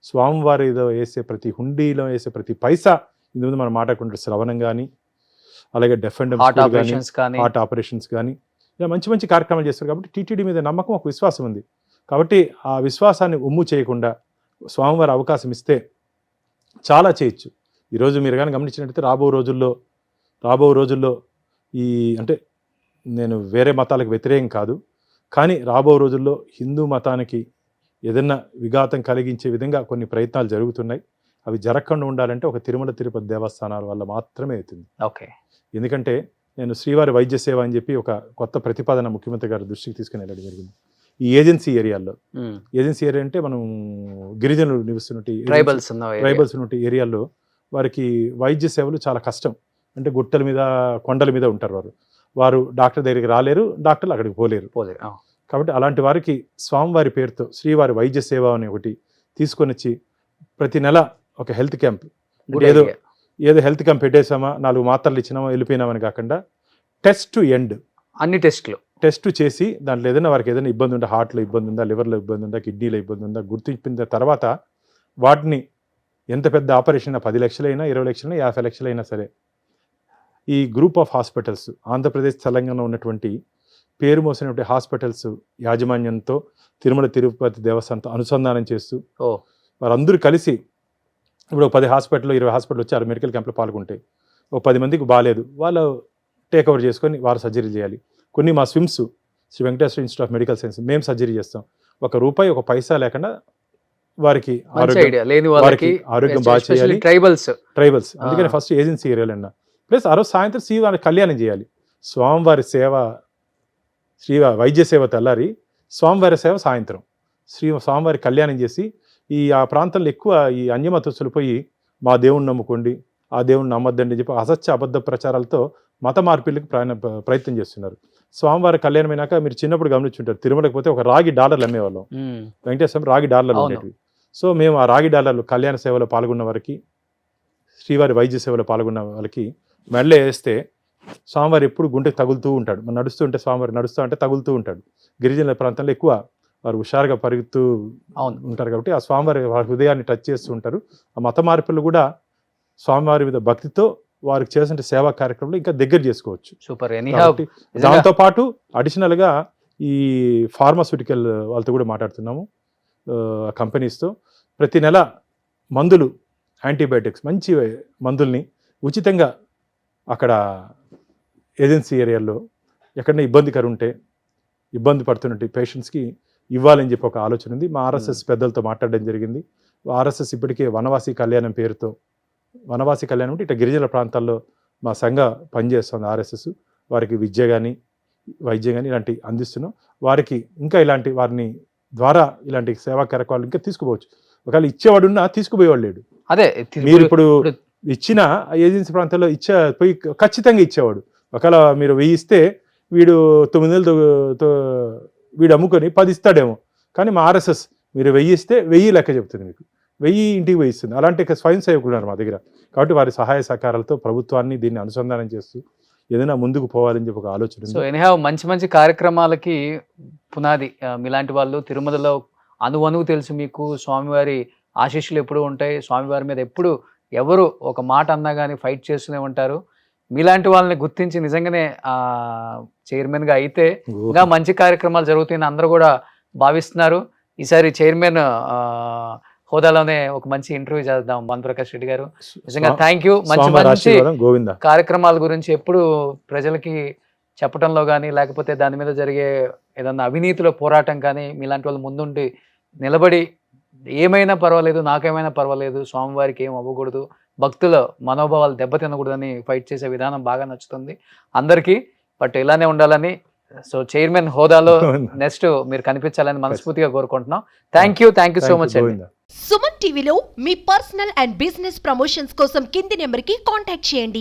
[SPEAKER 4] స్వామివారి ఏదో వేసే ప్రతి హుండీలో వేసే ప్రతి పైసా ఇందులో మనం మాట్లాడుకుంటే శ్రవణం కానీ, అలాగే డెఫ్ అండ్ హార్ట్ ఆపరేషన్స్ కానీ ఇలా మంచి మంచి కార్యక్రమాలు చేస్తారు. కాబట్టి టీటీడీ మీద నమ్మకం, ఒక విశ్వాసం ఉంది. కాబట్టి ఆ విశ్వాసాన్ని ఒమ్ము చేయకుండా స్వామివారి అవకాశం ఇస్తే చాలా చేయొచ్చు. ఈరోజు మీరు కానీ గమనించినట్టయితే రాబో రోజుల్లో ఈ అంటే నేను వేరే మతాలకు వ్యతిరేకం కాదు, కానీ రాబో రోజుల్లో హిందూ మతానికి ఏదన్నా విఘాతం కలిగించే విధంగా కొన్ని ప్రయత్నాలు జరుగుతున్నాయి. అవి జరగకుండా ఉండాలంటే ఒక తిరుమల తిరుపతి దేవస్థానాల వల్ల మాత్రమే అవుతుంది.
[SPEAKER 2] ఓకే.
[SPEAKER 4] ఎందుకంటే నేను శ్రీవారి వైద్య సేవ అని చెప్పి ఒక కొత్త ప్రతిపాదన ముఖ్యమంత్రి గారి దృష్టికి తీసుకుని వెళ్ళడం జరిగింది. ఈ ఏజెన్సీ ఏరియాలో, ఏజెన్సీ ఏరియా అంటే మనం గిరిజనులు నివసిస్తున్నట్టు ట్రైబల్స్ ఉన్నట్టు ఏరియాల్లో వారికి వైద్య సేవలు చాలా కష్టం. అంటే గుట్టల మీద కొండల మీద ఉంటారు వారు డాక్టర్ దగ్గరికి రాలేరు, డాక్టర్లు అక్కడికి పోలేరు. కాబట్టి అలాంటి వారికి స్వామివారి పేరుతో శ్రీవారి వైద్య సేవ అని ఒకటి తీసుకొని వచ్చి ప్రతి నెల ఒక హెల్త్ క్యాంప్, ఏదో హెల్త్ క్యాంప్ పెట్టేసామా, 4 మాత్రలు ఇచ్చినామా వెళ్ళిపోయినామని కాకుండా టెస్ట్ టు ఎండ్
[SPEAKER 2] అన్ని టెస్ట్ చేసి దాంట్లో ఏదైనా వారికి ఏదైనా ఇబ్బంది ఉందా, హార్ట్లో ఇబ్బంది ఉందా, లివర్లో ఇబ్బంది ఉందా, కిడ్నీలో ఇబ్బంది ఉందా గుర్తించిన తర్వాత వాటిని ఎంత పెద్ద ఆపరేషన్ 10 లక్షలైనా 20 లక్షలైనా 50 లక్షలైనా సరే ఈ group of hospitals Andhra Pradesh Telangana ఉన్నటువంటి పేరు మోసినటువంటి హాస్పిటల్స్ యాజమాన్యంతో తిరుమల తిరుపతి దేవస్థానంతో అనుసంధానం చేస్తూ వారందరూ కలిసి ఇప్పుడు 10 హాస్పిటల్ 20 హాస్పిటల్ వచ్చి 6 మెడికల్ క్యాంప్లో పాల్గొంటాయి. 10 మందికి బాగాలేదు, వాళ్ళు టేక్ ఓవర్ చేసుకొని వారు సర్జరీ చేయాలి. కొన్ని మా SVIMS Sri Venkateswara institute of medical science మేము సర్జరీ చేస్తాం. ₹1 పైసా లేకుండా వారికి ఆరోగ్యం బాగా చేయాలి. ట్రైబల్స్ అందుకని ఫస్ట్ ఏజెన్సీ ఏరియాలో అన్నా ప్లస్ ఆ రోజు సాయంత్రం శ్రీవారి కళ్యాణం చేయాలి. స్వామివారి సేవ శ్రీవారి వైద్య సేవ తెల్లారి, స్వామివారి సేవ సాయంత్రం స్వామివారి కళ్యాణం చేసి ఆ ప్రాంతంలో ఎక్కువ ఈ అన్యమతస్తులు పోయి మా దేవుణ్ణి నమ్ముకోండి, ఆ దేవుణ్ణి నమ్మద్దండి చెప్పి అసత్య అబద్ధ ప్రచారాలతో మత మార్పిళ్ళకి ప్రయత్నం చేస్తున్నారు. స్వామివారి కళ్యాణం అయినాక మీరు చిన్నప్పుడు గమనించుంటారు, తిరుమలకి పోతే ఒక రాగి డాలర్లు అమ్మేవాళ్ళం. వెంకటేశ్వర రాగి డాలర్లు ఉండేవి. సో మేము ఆ రాగి డాలర్లు కళ్యాణ సేవలో పాల్గొన్న వారికి, శ్రీవారి వైద్య సేవలో పాల్గొన్న వాళ్ళకి మెడలో వేస్తే స్వామివారి ఎప్పుడు గుంటెకి తగులుతూ ఉంటాడు. మనం నడుస్తూ ఉంటే స్వామివారి నడుస్తూ అంటే తగులుతూ ఉంటాడు. గిరిజనుల ప్రాంతంలో ఎక్కువ వారు హుషారుగా పరిగెత్తూ ఉంటారు కాబట్టి ఆ స్వామివారి వారి హృదయాన్ని టచ్ చేస్తూ ఉంటారు. ఆ మత మార్పులు కూడా స్వామివారి మీద భక్తితో వారికి చేసిన సేవా కార్యక్రమంలో ఇంకా దగ్గర చేసుకోవచ్చు. సూపర్.
[SPEAKER 4] దాంతో పాటు అడిషనల్ గా ఈ ఫార్మాస్యూటికల్ వాళ్ళతో కూడా మాట్లాడుతున్నాము, కంపెనీస్తో. ప్రతి నెల మందులు, యాంటీబయాటిక్స్, మంచి మందుల్ని ఉచితంగా అక్కడ ఏజెన్సీ ఏరియాలో ఎక్కడైనా ఇబ్బంది పడుతున్నట్టు పేషెంట్స్కి ఇవ్వాలని చెప్పి ఒక ఆలోచన ఉంది. మా ఆర్ఎస్ఎస్ పెద్దలతో మాట్లాడడం జరిగింది. ఆర్ఎస్ఎస్ ఇప్పటికే వనవాసి కళ్యాణం పేరుతో, వనవాసి కళ్యాణం అంటే ఇట్లా గిరిజన ప్రాంతాల్లో మా సంఘ పనిచేస్తుంది ఆర్ఎస్ఎస్. వారికి విద్య కానీ వైద్యం కానీ ఇలాంటి అందిస్తున్నాం. వారికి ఇంకా వారిని ద్వారా ఇలాంటి సేవా కార్యక్రమాలు ఇంకా తీసుకుపోవచ్చు. ఒకవేళ ఇచ్చేవాడున్నా తీసుకుపోయేవాడు లేడు.
[SPEAKER 2] అదే
[SPEAKER 4] మీరు ఇప్పుడు ఇచ్చిన ఏజెన్సీ ప్రాంతాల్లో పోయి ఖచ్చితంగా ఇచ్చేవాడు. ఒకవేళ మీరు 1000 ఇస్తే వీడు 900 వీడు అమ్ముకొని 10 ఇస్తాడేమో. కానీ మా ఆర్ఎస్ఎస్ మీరు 1000 ఇస్తే 1000 లెక్క చెప్తుంది, మీకు 1000 ఇంటికి 1000 ఇస్తుంది. అలాంటి స్వయం సేవకులు ఉన్నారు మా దగ్గర. కాబట్టి వారి సహాయ సహకారాలతో ప్రభుత్వాన్ని దీన్ని అనుసంధానం చేస్తూ ఏదైనా ముందుకు పోవాలని చెప్పి ఒక ఆలోచన.
[SPEAKER 2] సో ఎనీహౌ మంచి మంచి కార్యక్రమాలకి పునాది మీలాంటి వాళ్ళు. తిరుమలలో అణువణువు తెలుసు మీకు. స్వామివారి ఆశీస్సులు ఎప్పుడు ఉంటాయి. స్వామివారి మీద ఎప్పుడు ఎవరు ఒక మాట అన్నా కానీ ఫైట్ చేస్తూనే ఉంటారు. మీలాంటి వాళ్ళని గుర్తించి నిజంగానే చైర్మన్గా అయితే ఇంకా మంచి కార్యక్రమాలు జరుగుతాయని అందరూ కూడా భావిస్తున్నారు. ఈసారి చైర్మన్ హోదాలోనే ఒక మంచి ఇంటర్వ్యూ చేద్దాం భానుప్రకాష్ రెడ్డి గారు. నిజంగా థ్యాంక్ యూ. మంచి కార్యక్రమాల గురించి ఎప్పుడు ప్రజలకి చెప్పడంలో కానీ, లేకపోతే దాని మీద జరిగే ఏదన్నా అవినీతిలో పోరాటం కానీ మీలాంటి వాళ్ళు ముందుండి నిలబడి ఏమైనా పర్వాలేదు, నాకేమైనా పర్వాలేదు, స్వామివారికి ఏం అవ్వకూడదు, భక్తుల మనోభావాలు దెబ్బతినకూడదని ఫైట్ చేసే విధానం బాగా నచ్చుతుంది అందరికీ. బట్ ఇలానే ఉండాలని, సో చైర్మన్ హోదాలో నెక్స్ట్ మీరు కనిపించాలని మనస్ఫూర్తిగా కోరుకుంటున్నాం. థ్యాంక్ యూ సో మచ్ అండి.
[SPEAKER 5] సుమన్ టీవీలో మీ పర్సనల్ అండ్ బిజినెస్ ప్రమోషన్స్ కోసం కింది నెంబర్కి కాంటాక్ట్ చేయండి.